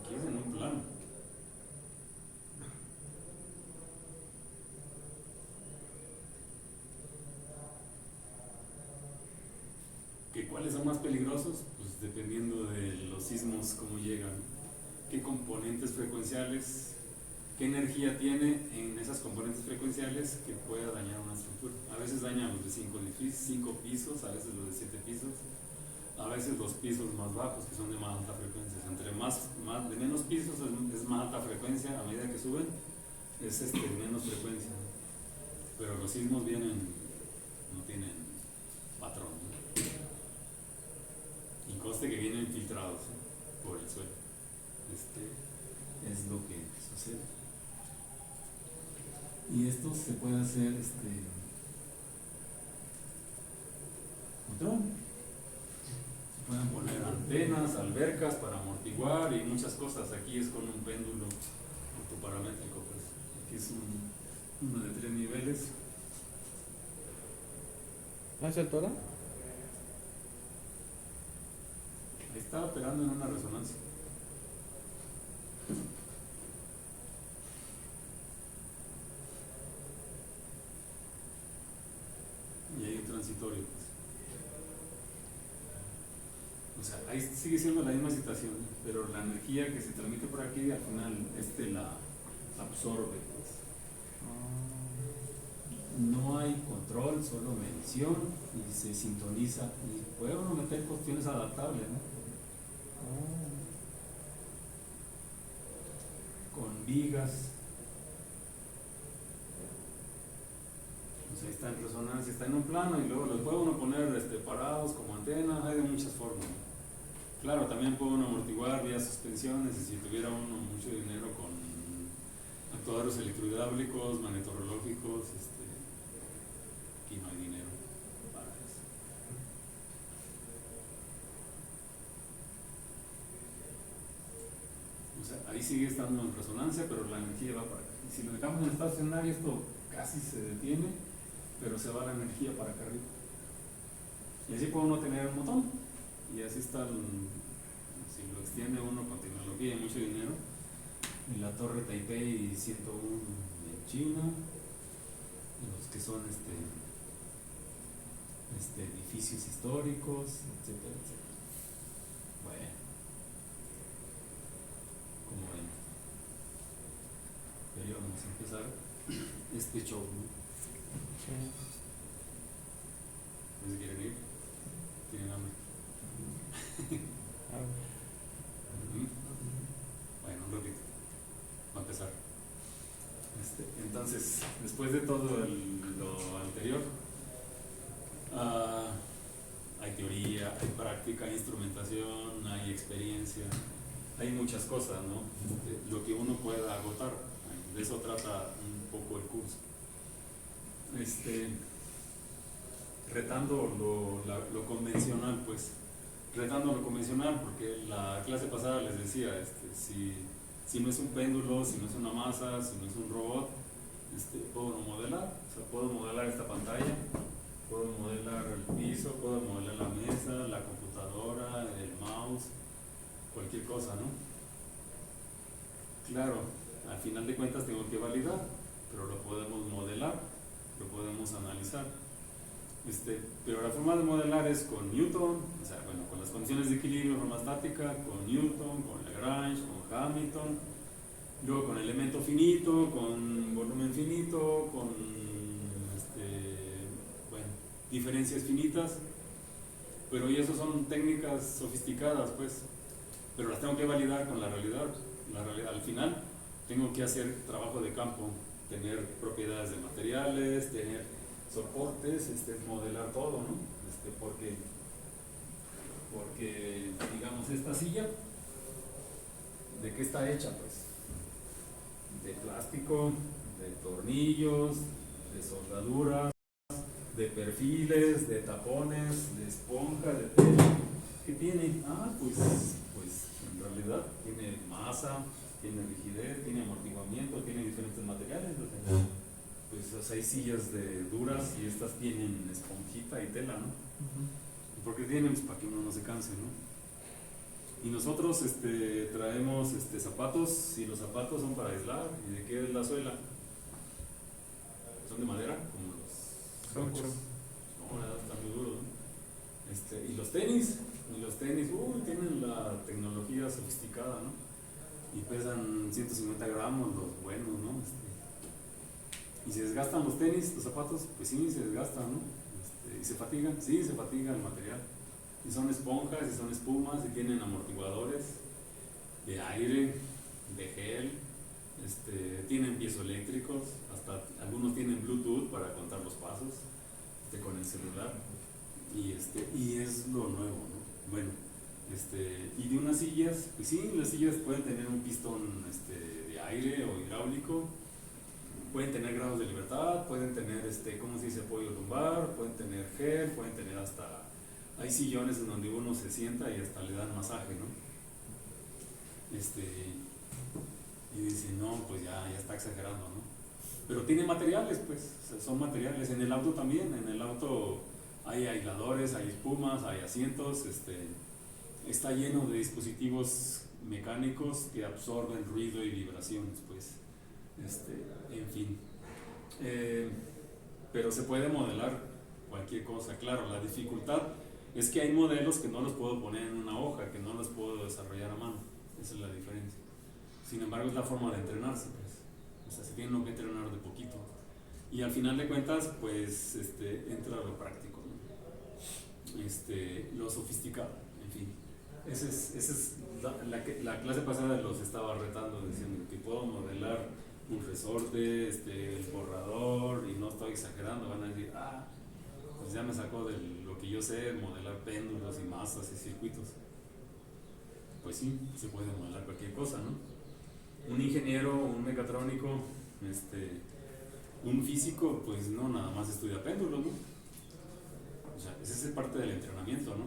Aquí es en un plano. ¿Cuáles son más peligrosos? Pues dependiendo de los sismos, cómo llegan, qué componentes frecuenciales, qué energía tiene en esas componentes frecuenciales que pueda dañar una estructura. A veces daña los de 5 pisos, a veces los de 7 pisos, a veces los pisos más bajos, que son de más alta frecuencia. Entre de menos pisos es más alta frecuencia, a medida que suben es menos frecuencia. Pero los sismos no tienen patrón, ¿no? Y conste que vienen filtrados, ¿eh? Por el suelo. Es lo que sucede. Y esto se puede hacer control. Se pueden poner antenas, albercas para amortiguar y muchas cosas. Aquí es con un péndulo autoparamétrico, pues. Aquí es uno de 3 niveles. ¿Es el Tora? Ahí está operando en una resonancia. Y hay un transitorio, pues. O sea, ahí sigue siendo la misma situación, pero la energía que se transmite por aquí al final la absorbe, pues. No hay control, solo medición y se sintoniza. Y puede uno meter cuestiones adaptables, ¿no? Con vigas. Pues ahí está en resonancia, está en un plano y luego los puede uno poner parados como antenas, hay de muchas formas. Claro, también puede uno amortiguar vía suspensiones y si tuviera uno mucho dinero con actuadores electrohidráulicos, magnetorológicos, aquí no hay dinero para eso. O sea, ahí sigue estando en resonancia, pero la energía va para acá. Y si lo dejamos en estado estacionario, esto casi se detiene, pero se va la energía para acá arriba. Y así puede uno tener un montón. Y así está, si lo extiende uno con tecnología y mucho dinero, en la torre Taipei 101 en China, los que son edificios históricos, etcétera, etcétera. Bueno, como ven, pero ya vamos a empezar este show, ¿no? Sí. No sé si quieren ir. Tienen hambre. Ah, Bueno, un ratito. Va a empezar. Entonces, después de todo lo anterior, hay teoría, hay práctica, hay instrumentación, hay experiencia, hay muchas cosas, ¿no? Lo que uno pueda agotar. De eso trata un poco el curso. Retando lo convencional, pues. Retando lo convencional, porque la clase pasada les decía, si no es un péndulo, si no es una masa, si no es un robot, puedo no modelar. O sea, puedo modelar esta pantalla, puedo modelar el piso, puedo modelar la mesa, la computadora, el mouse, cualquier cosa, ¿no? Claro, al final de cuentas tengo que validar, pero lo podemos modelar, lo podemos analizar. Pero la forma de modelar es con Newton, o sea, bueno, con las condiciones de equilibrio, forma estática, con Newton, con Lagrange, con Hamilton, luego con elemento finito, con volumen finito, con bueno, diferencias finitas, pero y eso son técnicas sofisticadas, pues, pero las tengo que validar con la realidad. Al final tengo que hacer trabajo de campo, tener propiedades de materiales, tener soportes, modelar todo, ¿no? Porque digamos, esta silla, ¿de qué está hecha? Pues de plástico, de tornillos, de soldaduras, de perfiles, de tapones, de esponja, de tela. ¿Qué tiene? Pues en realidad tiene masa, tiene rigidez, tiene amortiguamiento, tiene diferentes materiales. Pues hay sillas de duras y estas tienen esponjita y tela, ¿no? ¿Por qué tienen? Pues para que uno no se canse, ¿no? Y nosotros traemos zapatos, y los zapatos son para aislar. ¿Y de qué es la suela? Son de madera, como los Caucho. No, están muy duros, ¿no? Y los tenis, tienen la tecnología sofisticada, ¿no? Y pesan 150 gramos los buenos, ¿no? Y se desgastan los tenis, los zapatos, pues sí, se desgastan, ¿no? Y se fatigan, sí, se fatiga el material. Y son esponjas, y son espumas, y tienen amortiguadores de aire, de gel, tienen piezoeléctricos, hasta algunos tienen Bluetooth para contar los pasos con el celular. Y es lo nuevo, ¿no? Bueno, y de unas sillas, pues sí, las sillas pueden tener un pistón de aire o hidráulico. Pueden tener grados de libertad, pueden tener, ¿cómo se dice? Apoyo lumbar, pueden tener gel, pueden tener hasta... Hay sillones en donde uno se sienta y hasta le dan masaje, ¿no? Y dice, no, pues ya está exagerando, ¿no? Pero tiene materiales, pues, o sea, son materiales. En el auto también, en el auto hay aisladores, hay espumas, hay asientos, está lleno de dispositivos mecánicos que absorben ruido y vibraciones, pues. En fin, pero se puede modelar cualquier cosa. Claro, la dificultad es que hay modelos que no los puedo poner en una hoja, que no los puedo desarrollar a mano. Esa es la diferencia. Sin embargo, es la forma de entrenarse, pues. O sea, se tiene uno que entrenar de poquito. Y al final de cuentas, pues, entra lo práctico, ¿no? Lo sofisticado, en fin. Esa es la clase pasada los estaba retando, diciendo que puedo modelar un resorte, el borrador, y no estoy exagerando. Van a decir, pues ya me sacó de lo que yo sé, modelar péndulos y masas y circuitos. Pues sí, se puede modelar cualquier cosa, ¿no? Un ingeniero, un mecatrónico, un físico, pues no, nada más estudia péndulos, ¿no? O sea, esa es parte del entrenamiento, ¿no?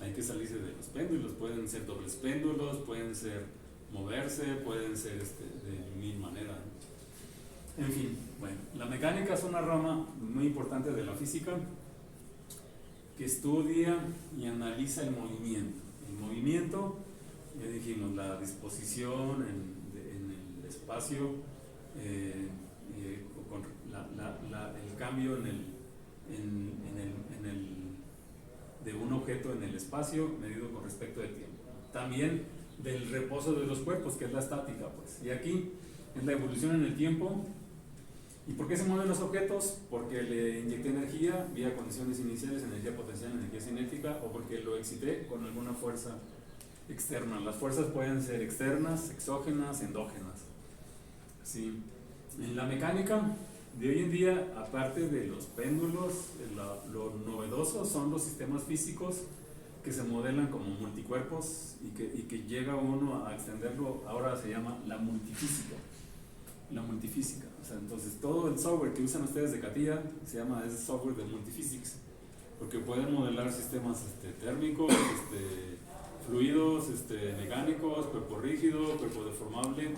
Hay que salirse de los péndulos. Pueden ser dobles péndulos, pueden ser moverse, pueden ser de mil maneras, ¿no? En fin, bueno, la mecánica es una rama muy importante de la física que estudia y analiza el movimiento. El movimiento, ya dijimos, la disposición en el espacio, con el cambio de un objeto en el espacio medido con respecto del tiempo. También del reposo de los cuerpos, que es la estática, pues. Y aquí es la evolución en el tiempo ¿Y por qué se mueven los objetos? Porque le inyecté energía vía condiciones iniciales, energía potencial, energía cinética, o porque lo excité con alguna fuerza externa. Las fuerzas pueden ser externas, exógenas, endógenas. ¿Sí? En la mecánica de hoy en día, aparte de los péndulos, lo novedoso son los sistemas físicos que se modelan como multicuerpos y que llega uno a extenderlo, ahora se llama la multifísica. La multifísica, o sea, entonces todo el software que usan ustedes de CATIA se llama ese software de multiphysics, porque pueden modelar sistemas térmicos, fluidos, mecánicos, cuerpo rígido, cuerpo deformable,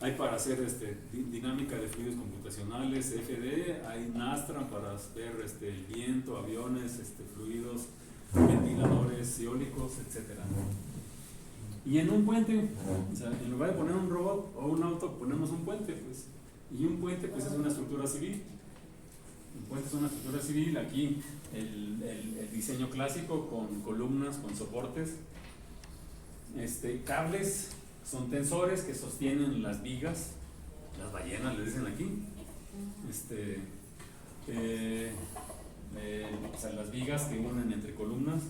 hay para hacer dinámica de fluidos computacionales, FD, hay Nastran para ver el viento, aviones, fluidos, ventiladores eólicos, etcétera. Y en un puente, o sea, en lugar de poner un robot o un auto, ponemos un puente, pues. Y un puente, pues, es una estructura civil. Un puente es una estructura civil. Aquí el diseño clásico con columnas, con soportes. Cables son tensores que sostienen las vigas, las ballenas les dicen aquí. O sea, las vigas que unen entre columnas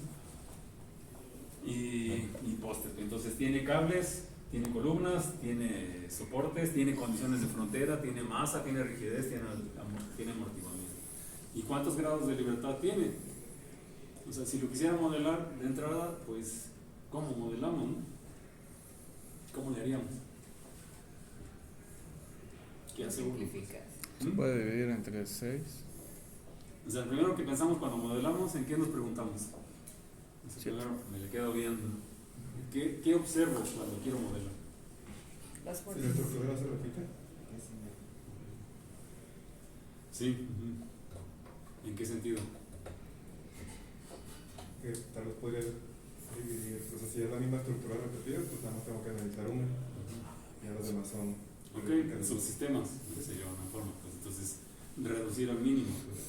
y postes. Entonces tiene cables, tiene columnas, tiene soportes, tiene condiciones de frontera, tiene masa, tiene rigidez, tiene amortiguamiento. ¿Y cuántos grados de libertad tiene? O sea, si lo quisiera modelar de entrada, pues, ¿cómo modelamos, no? ¿Cómo le haríamos? ¿Qué hace uno? Simplificas. Se puede dividir entre 6. O sea, primero que pensamos cuando modelamos, ¿en qué nos preguntamos? O sea, 7. primero me le quedo viendo. ¿Qué observo cuando quiero modelar? Las Si fuerzas. la estructura se repite, Sí. ¿En qué sentido? que tal vez podría dividir, o sea, si es la misma estructura repetida, pues nada más tengo que analizar una, y ya los demás son Ok, subsistemas, sería una forma. Pues, entonces, reducir al mínimo. Pues.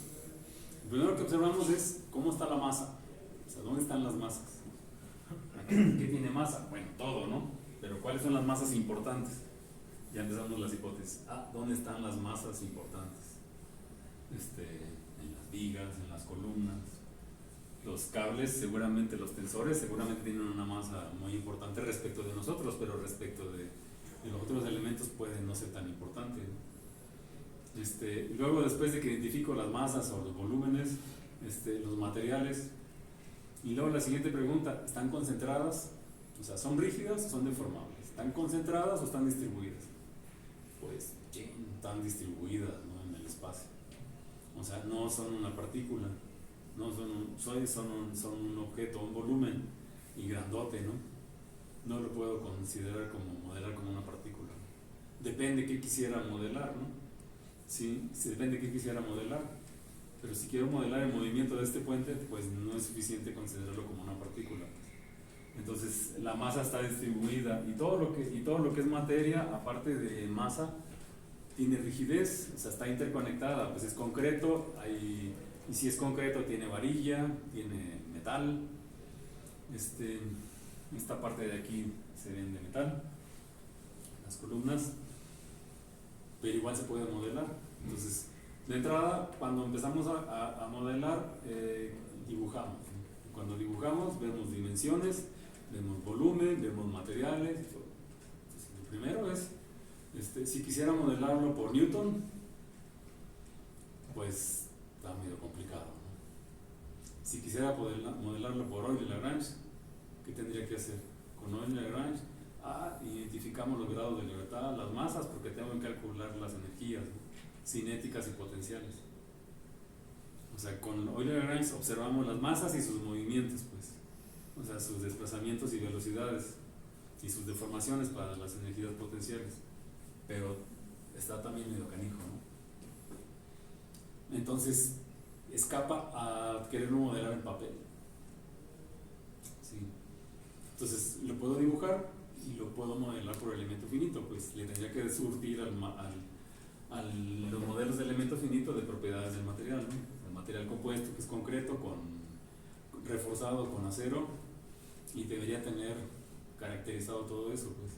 Lo primero que observamos es cómo está la masa. O sea, ¿dónde están las masas? ¿Qué tiene masa? Bueno, todo, ¿no? Pero ¿cuáles son las masas importantes? Ya empezamos las hipótesis. ¿Dónde están las masas importantes? En las vigas, en las columnas. Los cables, seguramente los tensores, seguramente tienen una masa muy importante respecto de nosotros, pero respecto de los otros elementos pueden no ser tan importante, ¿no? Luego, después de que identifico las masas o los volúmenes, los materiales, y luego la siguiente pregunta, ¿están concentradas? O sea, ¿son rígidas o son deformables? ¿Están concentradas o están distribuidas? Pues, están distribuidas, ¿no? En el espacio. O sea, no son una partícula, no son un objeto, un volumen y grandote, ¿no? No lo puedo modelar como una partícula. Depende qué quisiera modelar, ¿no? Sí, depende qué quisiera modelar. Pero si quiero modelar el movimiento de este puente, pues no es suficiente considerarlo como una partícula. Entonces la masa está distribuida y todo lo que es materia, aparte de masa, tiene rigidez, o sea, está interconectada, pues es concreto, y si es concreto tiene varilla, tiene metal. Esta parte de aquí se ven de metal, las columnas, pero igual se puede modelar. Entonces, de entrada, cuando empezamos a modelar, dibujamos. Cuando dibujamos, vemos dimensiones, vemos volumen, vemos materiales. Entonces, lo primero es, si quisiera modelarlo por Newton, pues está medio complicado, ¿no? Si quisiera modelarlo por Euler-Lagrange, ¿qué tendría que hacer? Con Euler-Lagrange, identificamos los grados de libertad, las masas, porque tengo que calcular las energías, ¿no? Cinéticas y potenciales. O sea, con Euler-Lagrange observamos las masas y sus movimientos, pues. O sea, sus desplazamientos y velocidades y sus deformaciones para las energías potenciales. Pero está también medio canijo, ¿no? Entonces, escapa a quererlo modelar en papel. Sí. Entonces, lo puedo dibujar y lo puedo modelar por elemento finito, pues le tendría que surtir a los modelos de elemento finito de propiedades del material, ¿no? El material compuesto, que es concreto, reforzado con acero, y debería tener caracterizado todo eso, pues,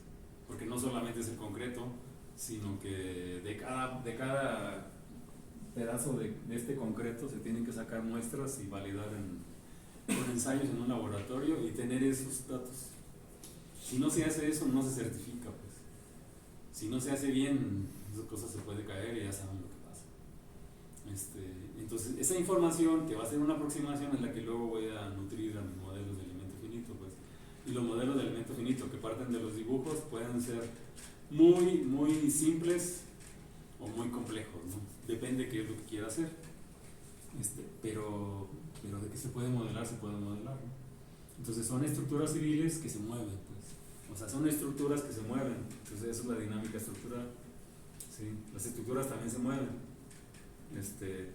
porque no solamente es el concreto, sino que de cada pedazo de este concreto se tienen que sacar muestras y validar con ensayos en un laboratorio y tener esos datos. Si no se hace eso, no se certifica, pues. Si no se hace bien, esas cosas se puede caer y ya saben lo que pasa. Entonces, esa información que va a ser una aproximación es la que luego voy a nutrir a mis modelos de elemento finito, pues. Y los modelos de elemento finito que parten de los dibujos pueden ser muy, muy simples o muy complejos, ¿no? Depende de qué es lo que quiera hacer. Pero de que se puede modelar, ¿no? Entonces son estructuras civiles que se mueven, pues. O sea, son estructuras que se mueven. Entonces eso es la dinámica estructural. ¿Sí? Las estructuras también se mueven.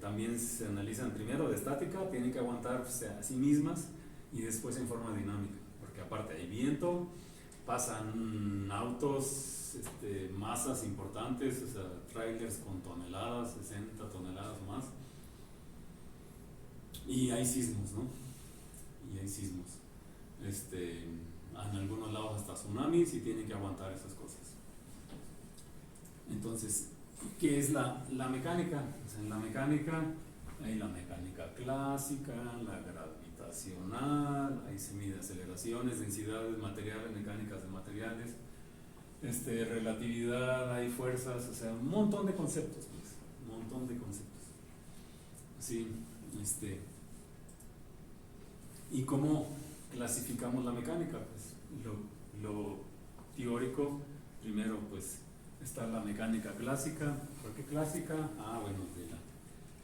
También se analizan primero de estática, tienen que aguantarse a sí mismas y después en forma dinámica. Porque aparte hay viento, pasan autos, masas importantes, o sea, trailers con toneladas, 60 toneladas o más. Y hay sismos, ¿no? En algunos lados hasta tsunamis y tienen que aguantar esas cosas. Entonces, ¿qué es la mecánica? Pues en la mecánica hay la mecánica clásica, la gravitacional, ahí se mide aceleraciones, densidades materiales, mecánicas de materiales, relatividad, hay fuerzas, o sea, un montón de conceptos, pues, un montón de conceptos. Sí, ¿y cómo clasificamos la mecánica? Pues lo teórico, primero pues está la mecánica clásica. ¿Por qué clásica? Bueno,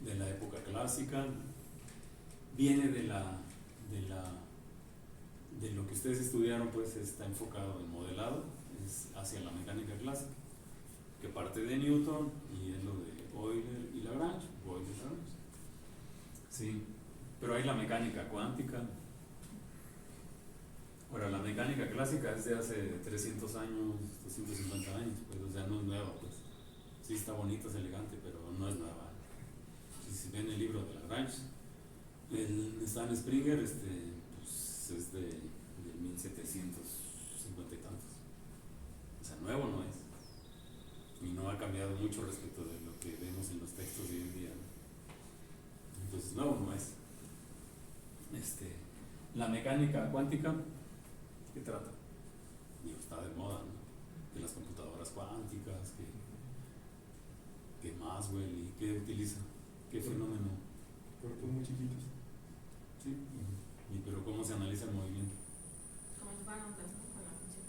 de la época clásica, viene de lo que ustedes estudiaron, pues está enfocado en modelado, es hacia la mecánica clásica, que parte de Newton y es lo de Euler y Lagrange, sí, pero hay la mecánica cuántica. Ahora, la mecánica clásica es de hace 300 años, 250 años, pues, o sea, no es nueva, pues. Sí está bonita, es elegante, pero no es nueva. Si ven el libro de Lagrange, el Stan Springer, pues es de 1750 y tantos. O sea, nuevo no es. Y no ha cambiado mucho respecto de lo que vemos en los textos de hoy en día, ¿no? Entonces, nuevo no es. La mecánica cuántica, ¿qué trata? Digo, está de moda, ¿no? Que las computadoras cuánticas, que Maxwell, ¿y qué utiliza? ¿Qué fenómeno? Cuerpos muy chiquitos. Sí, pero ¿cómo se analiza el movimiento? Como si fueran ondas, ¿no? Con la función.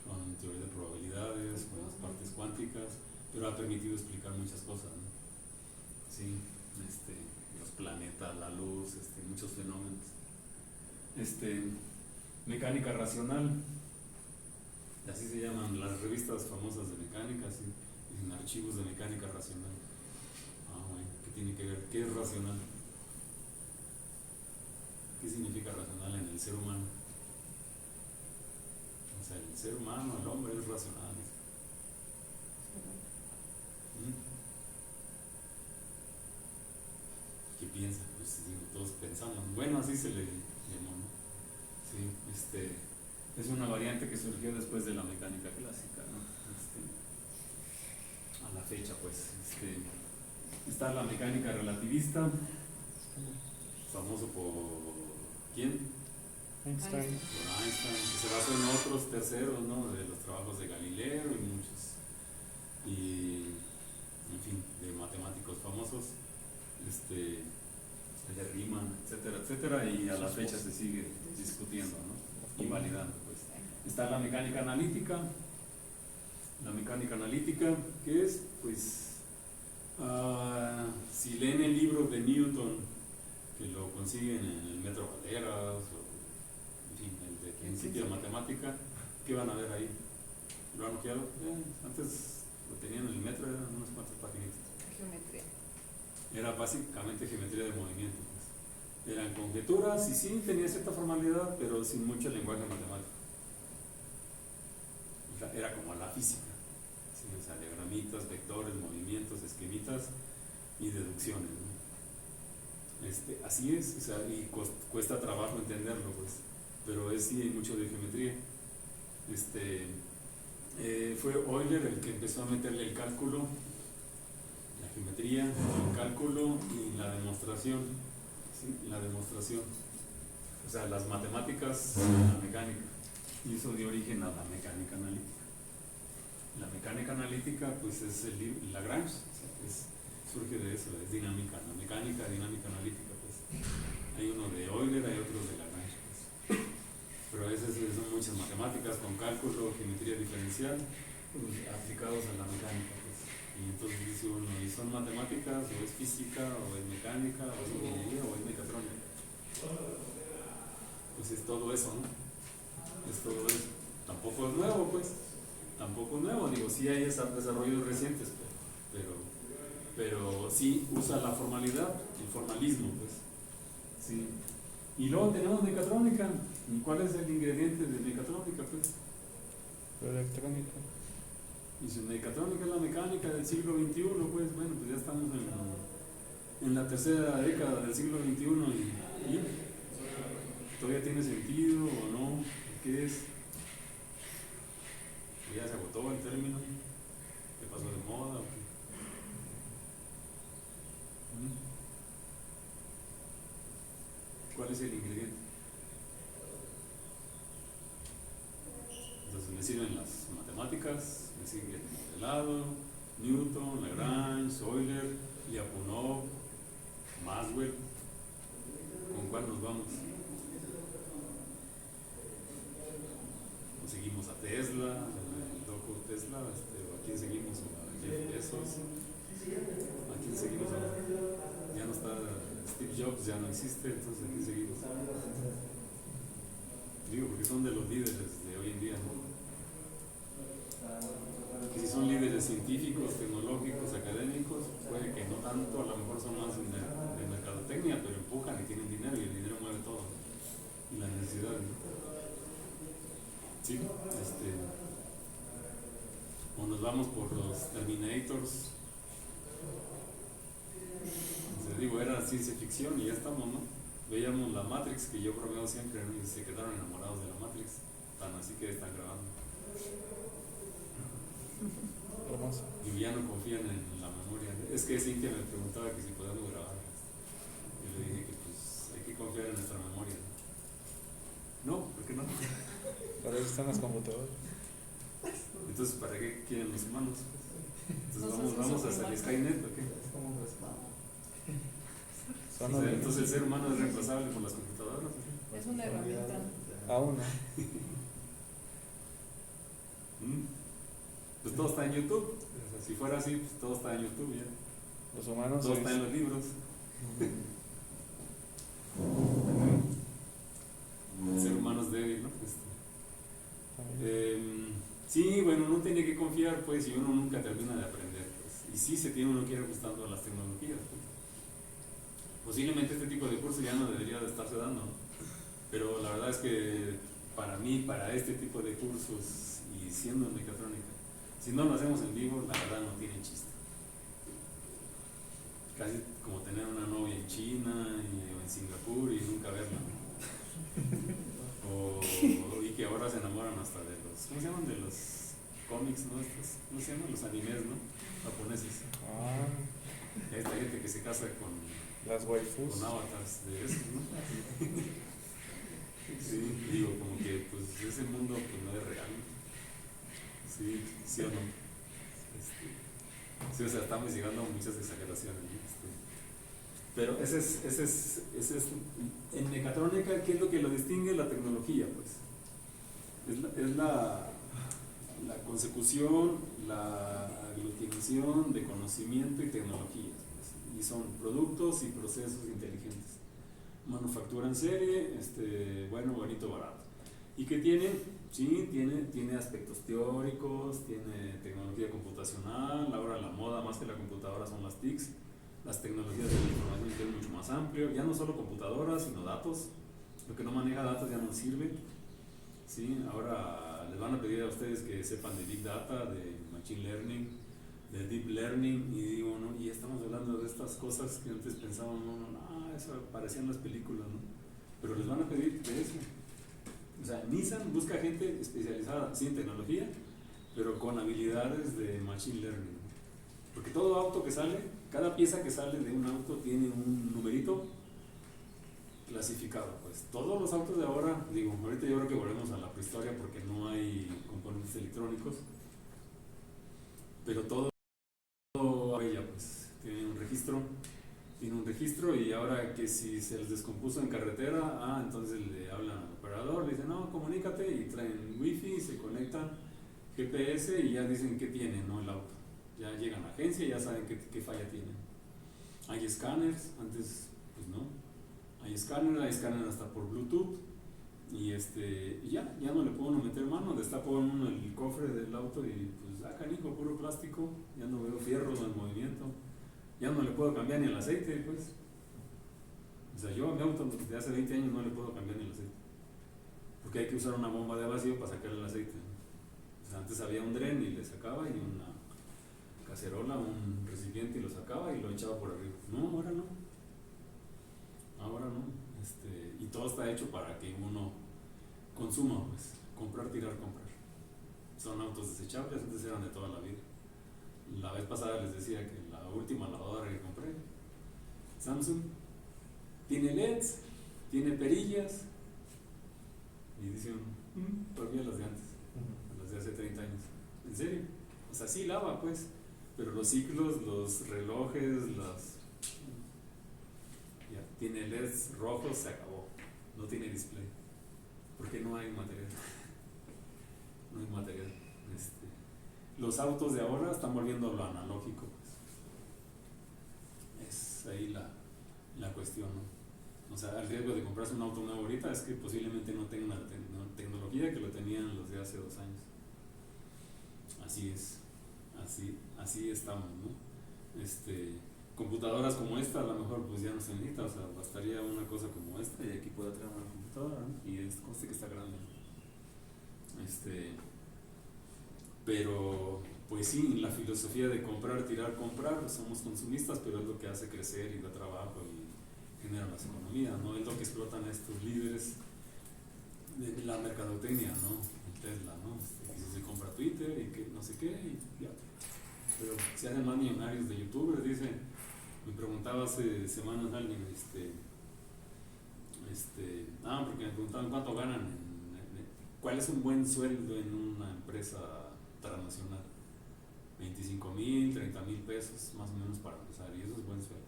Con teoría de probabilidades, con las partes cuánticas, pero ha permitido explicar muchas cosas, ¿no? Sí, los planetas, la luz, muchos fenómenos. Mecánica racional, así se llaman las revistas famosas de mecánica, ¿sí? En archivos de mecánica racional. Bueno, ¿qué tiene que ver? ¿Qué es racional? ¿Qué significa racional en el ser humano? O sea, el ser humano, el hombre es racional. ¿Qué piensa? Pues digo, todos pensamos. Bueno, así se le llamó, ¿no? Sí, es una variante que surgió después de la mecánica clásica, ¿no? A la fecha, pues, está la mecánica relativista, famoso por ¿quién? Einstein. Por Einstein, que se basó en otros terceros, ¿no? De los trabajos de Galileo y muchos, y en fin, de matemáticos famosos, de Riemann, etcétera, etcétera, y a la fecha se sigue discutiendo, ¿no? Y validando, pues. Está la mecánica analítica. La mecánica analítica, ¿qué es? Pues, si leen el libro de Newton, que lo consiguen en el Metro Valderas, o en fin, el de Principio de Matemática, ¿qué van a ver ahí? ¿Lo han ojeado? Antes lo tenían en el metro, eran unas cuantas paginitas. Geometría. Era básicamente geometría de movimiento, pues. Eran conjeturas y sí, tenía cierta formalidad, pero sin mucho lenguaje matemático. O sea, era como la física, ¿sí? O sea, diagramitas, vectores, movimientos, esquemitas y deducciones, ¿no? Así es, o sea, y cuesta trabajo entenderlo, pues, pero sí hay mucho de geometría. Fue Euler el que empezó a meterle el cálculo, la geometría, el cálculo y la demostración. ¿Sí? La demostración. O sea, las matemáticas en la mecánica. Y eso dio origen a la mecánica analítica. La mecánica analítica, pues, es el Lagrange, o sea, surge de eso, es dinámica, la mecánica dinámica analítica, pues. Hay uno de Euler, hay otro de Lagrange, pues. Pero esas son muchas matemáticas con cálculo, geometría diferencial, pues, aplicados a la mecánica, pues. Y entonces dice uno, ¿y son matemáticas, o es física, o es mecánica, o es ingeniería, o es mecatrónica? Pues es todo eso, ¿no? Es todo eso. Tampoco es nuevo, pues. Tampoco es nuevo, digo, sí hay desarrollos recientes, pero sí usa la formalidad, el formalismo, pues. Sí. Y luego tenemos mecatrónica. ¿Y cuál es el ingrediente de mecatrónica, pues? Electrónica. Y si mecatrónica es la mecánica del siglo XXI, pues bueno, pues ya estamos en la tercera década del siglo XXI y ¿todavía tiene sentido o no? ¿Qué es? ¿Ya se agotó el término? ¿Qué pasó de moda o qué? ¿Cuál es el ingrediente? Entonces me sirven las matemáticas, me sirve el modelado, Newton, Lagrange, Euler, Lyapunov, Maxwell. ¿Con cuál nos vamos? Seguimos a Tesla, el loco Tesla, ¿a quién seguimos? ¿A Jeff Bezos? ¿A quién seguimos? Ya no está Steve Jobs, ya no existe, entonces ¿a quién seguimos? Digo, porque son de los líderes de hoy en día, ¿no? Que si son líderes científicos, tecnológicos, académicos, puede que no tanto, a lo mejor son más de mercadotecnia, pero empujan y tienen dinero y el dinero mueve todo, ¿no? Y la necesidad, ¿no? Sí, o nos vamos por los Terminators. Digo, era ciencia ficción y ya estamos, ¿no? Veíamos la Matrix, que yo bromeo siempre, ¿no? Y se quedaron enamorados de la Matrix, tan así que están grabando. Hermoso. Y ya no confían en la memoria. Es que Cintia me preguntaba que si podíamos grabar. Yo le dije que pues hay que confiar en nuestra memoria. No, ¿por qué no? Para eso están las computadoras. Entonces, ¿para qué quieren los humanos? Entonces Nos vamos hacen hacia el superhumanos. Skynet, ¿o qué? Es como un respaldo. Son O sea, entonces el ser humano es reemplazable por las computadoras, ¿o qué? Es una herramienta. aún no. Pues todo está en YouTube. O sea, si fuera así, pues todo está en YouTube ya. Los humanos Todo está en los libros. El ser humano es débil, ¿no? Sí, bueno, uno tiene que confiar, pues, y uno nunca termina de aprender, pues. Y sí se tiene uno que ir ajustando a las tecnologías, pues. Posiblemente este tipo de cursos ya no debería de estarse dando, ¿no? Pero la verdad es que para mí, para este tipo de cursos, y siendo en mecatrónica, si no lo hacemos en vivo, la verdad no tiene chiste. Casi como tener una novia en China o en Singapur y nunca verla, ¿no? Y que ahora se enamoran hasta de los, ¿cómo se llaman? De los cómics, ¿no? Estos, ¿cómo se llaman? Los animes, ¿no? Japoneses. Hay esta gente que se casa con las waifus. avatars de esos, ¿no? Sí, digo, como que pues ese mundo pues no es real. Sí, sí o no. Sí, o sea, estamos llegando a muchas exageraciones, ¿no? Pero ese es en mecatrónica, ¿qué es lo que lo distingue? La tecnología, pues. Es la consecución, la aglutinación de conocimiento y tecnología, pues. Y son productos y procesos inteligentes. Manufactura en serie, bueno, bonito, barato. ¿Y qué tiene? Sí, tiene aspectos teóricos, tiene tecnología computacional, ahora la moda más que la computadora son las TICs. Las tecnologías de la información que es mucho más amplio, ya no solo computadoras, sino datos. Lo que no maneja datos ya no sirve. ¿Sí? Ahora les van a pedir a ustedes que sepan de Big Data, de Machine Learning, de Deep Learning, y digo, ¿no? Y estamos hablando de estas cosas que antes pensábamos, eso parecían las películas, ¿no? Pero les van a pedir de eso. O sea, Nissan busca gente especializada, sí, en tecnología, pero con habilidades de machine learning, ¿no? Porque todo auto que sale, cada pieza que sale de un auto tiene un numerito clasificado, pues. Todos los autos de ahora, digo, ahorita yo creo que volvemos a la prehistoria porque no hay componentes electrónicos, pero todo ella pues tiene un registro y ahora que si se les descompuso en carretera, entonces le hablan al operador, le dicen, no, comunícate, y traen wifi, se conectan GPS y ya dicen qué tiene, ¿no? El auto. Ya llegan a la agencia y ya saben qué falla tiene. Hay escáneres, antes pues no. Hay escáneres hasta por Bluetooth y ya no le puedo uno meter mano, destapo uno el cofre del auto y pues canijo, puro plástico, ya no veo fierros en movimiento, ya no le puedo cambiar ni el aceite, pues. O sea, yo a mi auto desde hace 20 años no le puedo cambiar ni el aceite, porque hay que usar una bomba de vacío para sacar el aceite, ¿no? O sea, antes había un dren y le sacaba y una cacerola, un recipiente y lo sacaba y lo echaba por arriba. No, ahora no. Y todo está hecho para que uno consuma, pues, comprar, tirar, comprar. Son autos desechables, antes eran de toda la vida. La vez pasada les decía que la última lavadora que compré, Samsung, tiene LEDs, tiene perillas, y dicen, todavía las de antes, las de hace 30 años. ¿En serio? O sea, sí lava, pues, pero los ciclos, los relojes, tiene LEDs rojos, se acabó. No tiene display. Porque no hay material. No hay material. Los autos de ahora están volviendo a lo analógico, pues. Es ahí la cuestión, ¿no? O sea, el riesgo de comprarse un auto nuevo ahorita es que posiblemente no tenga la tecnología que lo tenían los de hace 2 años. Así es. Así estamos, ¿no? Computadoras como esta a lo mejor pues ya no se necesita, o sea, bastaría una cosa como esta y aquí puedo traer una computadora, ¿no? Y conste que está grande, ¿no? Pero pues sí, la filosofía de comprar, tirar, comprar, somos consumistas, pero es lo que hace crecer y da trabajo y genera las economías, ¿no? Es lo que explotan estos líderes de la mercadotecnia, ¿no? El Tesla, ¿no? Que si se compra Twitter y que no sé qué, y ya. Pero se hacen más millonarios de youtubers, dicen. Me preguntaba hace semanas alguien, porque me preguntaban cuánto ganan, cuál es un buen sueldo en una empresa transnacional. 25,000, 30,000 pesos más o menos para empezar, y eso es buen sueldo.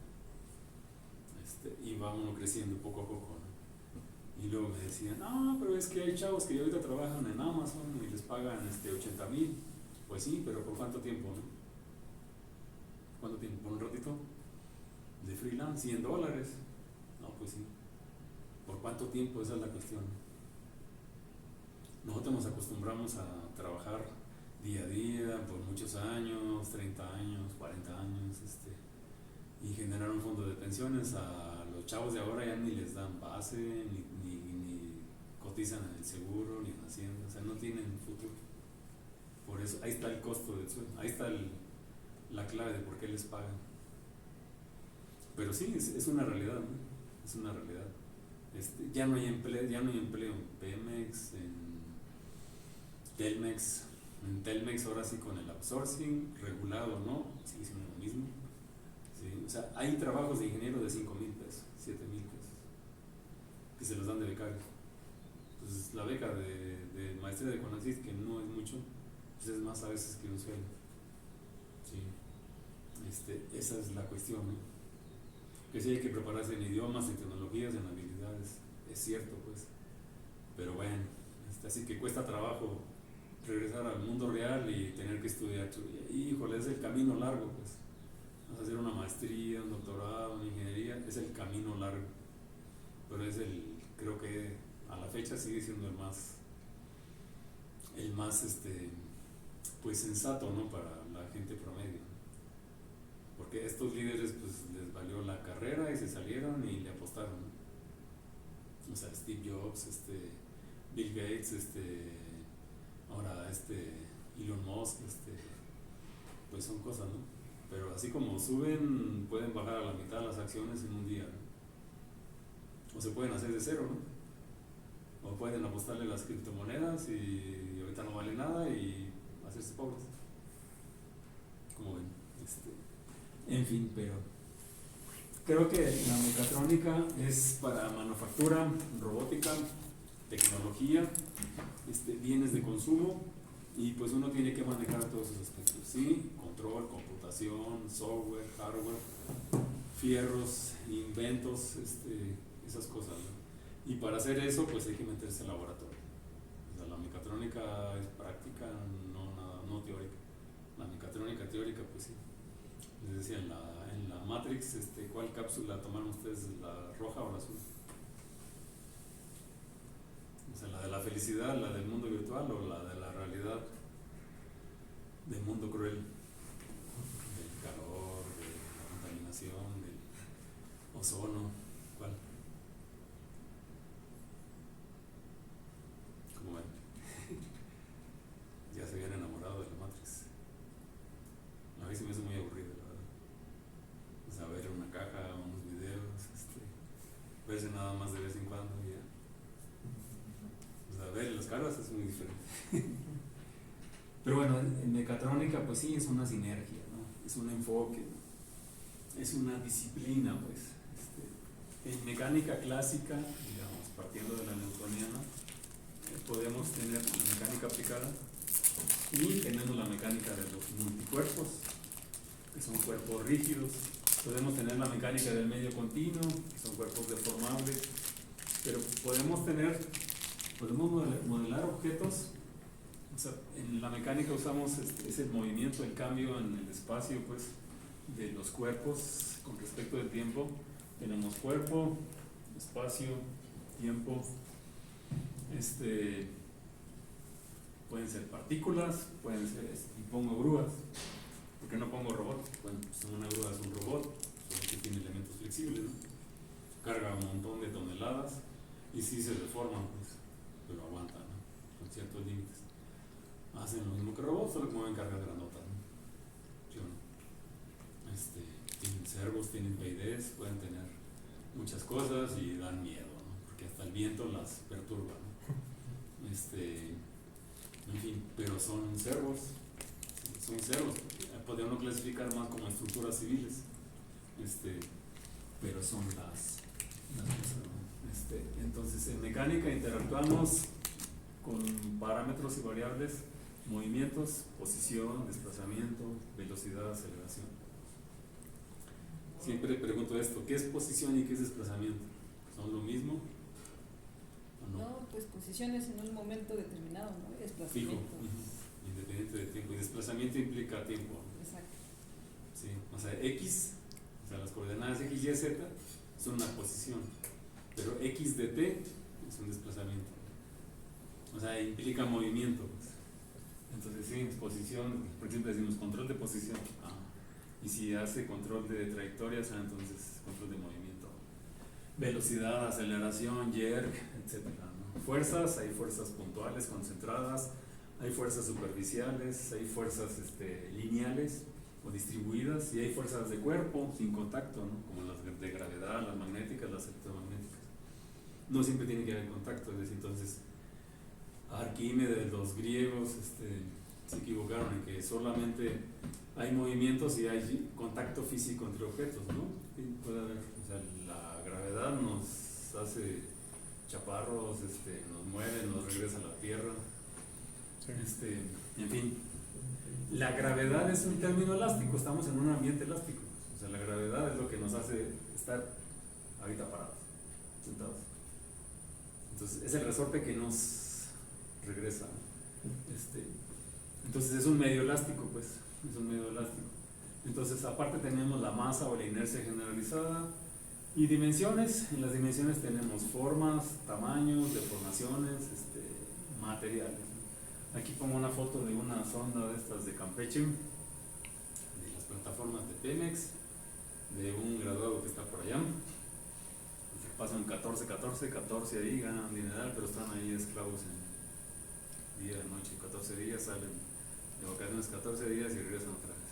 Y va uno creciendo poco a poco, ¿no? Y luego me decían, no, pero es que hay chavos que ahorita trabajan en Amazon y les pagan 80,000. Pues sí, pero ¿por cuánto tiempo, no? ¿Cuánto tiempo? ¿Por un ratito? De freelance, $100. No, pues sí. ¿Por cuánto tiempo? Esa es la cuestión. Nosotros nos acostumbramos a trabajar día a día por muchos años, 30 años, 40 años, y generar un fondo de pensiones. A los chavos de ahora ya ni les dan base, ni cotizan en el seguro, ni en Hacienda, o sea, no tienen futuro. Por eso, ahí está el costo del sueldo, ahí está la clave de por qué les pagan. Pero sí, es una realidad, ¿no? Es una realidad. Ya no hay empleo en Pemex, en Telmex. En Telmex ahora sí con el outsourcing, regulado o no, sigue siendo lo mismo. ¿Sí? O sea, hay trabajos de ingeniero de 5,000 pesos, 7,000 pesos, que se los dan de becario. Entonces la beca de maestría de CONACYT, que no es mucho, pues es más a veces que un sueldo. ¿Sí? Esa es la cuestión, ¿no? Que sí hay que prepararse en idiomas, en tecnologías, en habilidades, es cierto, pues, pero bueno, así que cuesta trabajo regresar al mundo real y tener que estudiar. Híjole, es el camino largo, pues. Vas a hacer una maestría, un doctorado, una ingeniería, es el camino largo, pero creo que a la fecha sigue siendo el más pues sensato, ¿no? Para la gente promedio. Porque estos líderes pues les valió la carrera y se salieron y le apostaron, ¿no? O sea, Steve Jobs, Bill Gates, ahora Elon Musk, pues son cosas, ¿no? Pero así como suben, pueden bajar a la mitad las acciones en un día, ¿no? O se pueden hacer de cero, ¿no? O pueden apostarle las criptomonedas y ahorita no vale nada y hacerse pobres. Como ven, en fin, pero creo que la mecatrónica es para manufactura, robótica, tecnología, bienes de consumo, y pues uno tiene que manejar todos esos aspectos, ¿sí? Control, computación, software, hardware, fierros, inventos, esas cosas, ¿no? Y para hacer eso pues hay que meterse al laboratorio. O sea, la mecatrónica es práctica, no teórica. La mecatrónica teórica pues sí. Les decía, en la Matrix, ¿cuál cápsula tomaron ustedes? ¿La roja o la azul? O sea, la de la felicidad, la del mundo virtual, o la de la realidad del mundo cruel, del calor, de la contaminación, del ozono. ¿Cuál? ¿Cómo ven? Ya se habían enamorado de la Matrix. A mí se me hace muy aburrido, la verdad. O sea, ver una caja, unos videos, verse nada más de vez en cuando y ya. O sea, ver las caras es muy diferente. Pero bueno, en mecatrónica pues sí es una sinergia, ¿no? Es un enfoque, ¿no? Es una disciplina, pues. En mecánica clásica, digamos, partiendo de la newtoniana, podemos tener la mecánica aplicada y tenemos la mecánica de los multicuerpos, que son cuerpos rígidos. Podemos tener la mecánica del medio continuo, que son cuerpos deformables, pero podemos modelar objetos. O sea, en la mecánica usamos ese movimiento, el cambio en el espacio, pues, de los cuerpos con respecto del tiempo. Tenemos cuerpo, espacio, tiempo. Pueden ser partículas, pueden ser, y pongo grúas. ¿Por qué no pongo robot? Bueno, pues una grúa es un robot, solo que tiene elementos flexibles, ¿no? Carga un montón de toneladas y sí se deforman, pues, pero aguantan, ¿no? Con ciertos límites. Hacen lo mismo que robots, solo que mueven cargas grandotas, ¿no? ¿Sí o no? Tienen servos, tienen PIDs, pueden tener muchas cosas y dan miedo, ¿no? Porque hasta el viento las perturba, ¿no? En fin, pero son servos, podría uno clasificar más como estructuras civiles, pero son las cosas, ¿no? Entonces en mecánica interactuamos con parámetros y variables, movimientos, posición, desplazamiento, velocidad, aceleración. Siempre pregunto esto, ¿qué es posición y qué es desplazamiento? ¿Son lo mismo o no? No, pues posiciones en un momento determinado, ¿no? Y Fijo, desplazamiento. independiente de tiempo. Y desplazamiento implica tiempo. Exacto. Sí, o sea, X, o sea, las coordenadas X, Y, Z son una posición, pero X de T es un desplazamiento. O sea, implica movimiento, pues. Entonces, sí, posición, por ejemplo, decimos control de posición. Y si hace control de trayectorias, entonces control de movimiento. Velocidad, aceleración, jerk, etc., ¿no? Fuerzas, hay fuerzas puntuales, concentradas, hay fuerzas superficiales, hay fuerzas lineales o distribuidas, y hay fuerzas de cuerpo sin contacto, ¿no? Como las de gravedad, las magnéticas, las electromagnéticas. No siempre tiene que haber contacto, es decir, entonces Arquímedes, los griegos se equivocaron en que solamente hay movimientos y hay contacto físico entre objetos, ¿no? Sí, puede haber, o sea, la gravedad nos hace chaparros, nos mueve, nos regresa a la tierra. Sí. En fin, la gravedad es un término elástico, estamos en un ambiente elástico. O sea, la gravedad es lo que nos hace estar ahorita parados, sentados. Entonces, es el resorte que nos regresa. Entonces, es un medio elástico, pues, es un medio elástico. Entonces, aparte tenemos la masa o la inercia generalizada y dimensiones. En las dimensiones tenemos formas, tamaños, deformaciones, materiales. Aquí pongo una foto de una sonda de estas de Campeche, de las plataformas de Pemex, de un graduado que está por allá. Pasan 14 ahí, ganan dineral, pero están ahí esclavos en día, noche, 14 días, salen de vacaciones 14 días y regresan otra vez.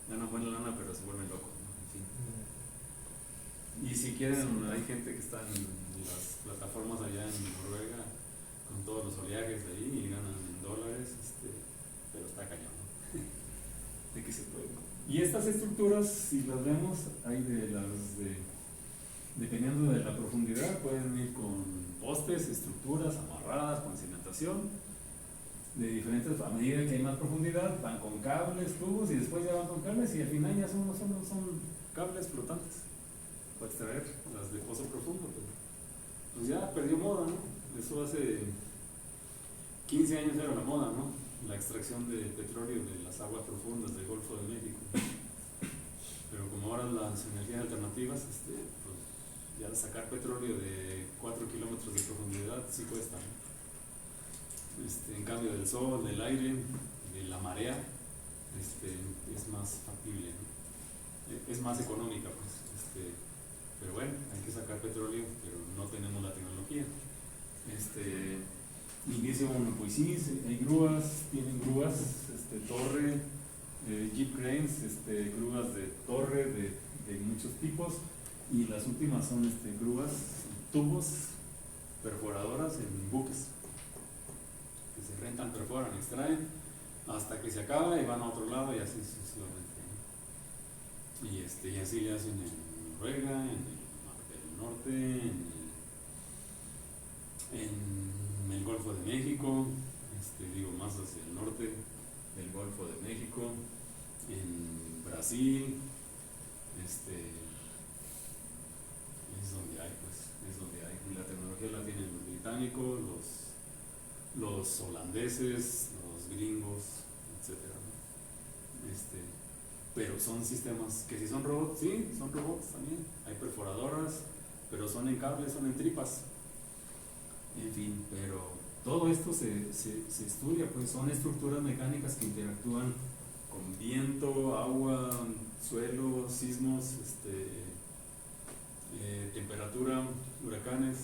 Ganan buena lana, pero se vuelven locos, ¿no? En fin. Y si quieren, hay gente que está en las plataformas allá en Noruega con todos los oleajes de ahí y ganan en dólares, pero está cañón, ¿no? De que se puede. Y estas estructuras, si las vemos, hay dependiendo de la profundidad, pueden ir con postes, estructuras amarradas con cimentación, de diferentes, a medida que hay más profundidad, van con cables, tubos, y después ya van con cables, y al final ya son cables flotantes para extraer las de pozo profundo. Pues ya perdió moda, ¿no? Eso hace 15 años era la moda, ¿no? La extracción de petróleo de las aguas profundas del Golfo de México. Pero como ahora las energías alternativas, pues ya sacar petróleo de 4 kilómetros de profundidad sí cuesta, ¿no? En cambio del sol, del aire, de la marea, es más factible, ¿no? Es más económica, pues. Pero bueno, hay que sacar petróleo, pero no tenemos la tecnología. Y dice uno, pues sí, hay grúas, tienen grúas, torre, jeep cranes, grúas de torre de muchos tipos, y las últimas son grúas, tubos, perforadoras en buques, que se rentan, perforan, extraen, hasta que se acaba y van a otro lado y así sucesivamente, ¿no? Y así le hacen en Noruega, en el Mar del Norte, en el Golfo de México, digo más hacia el norte del Golfo de México, en Brasil, es donde hay, pues, es donde hay. Y la tecnología la tienen los británicos, los holandeses, los gringos, etcétera, ¿no? Pero son sistemas que si son robots, sí, son robots también. Hay perforadoras, pero son en cables, son en tripas. En fin, pero todo esto se estudia, pues son estructuras mecánicas que interactúan con viento, agua, suelo, sismos, temperatura, huracanes,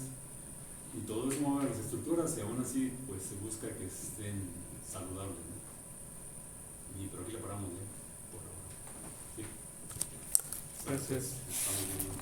y todo eso mueve las estructuras, y aún así pues se busca que estén saludables, ¿no? Y pero aquí le paramos ya, por ahora. Sí. Gracias. Estamos viendo.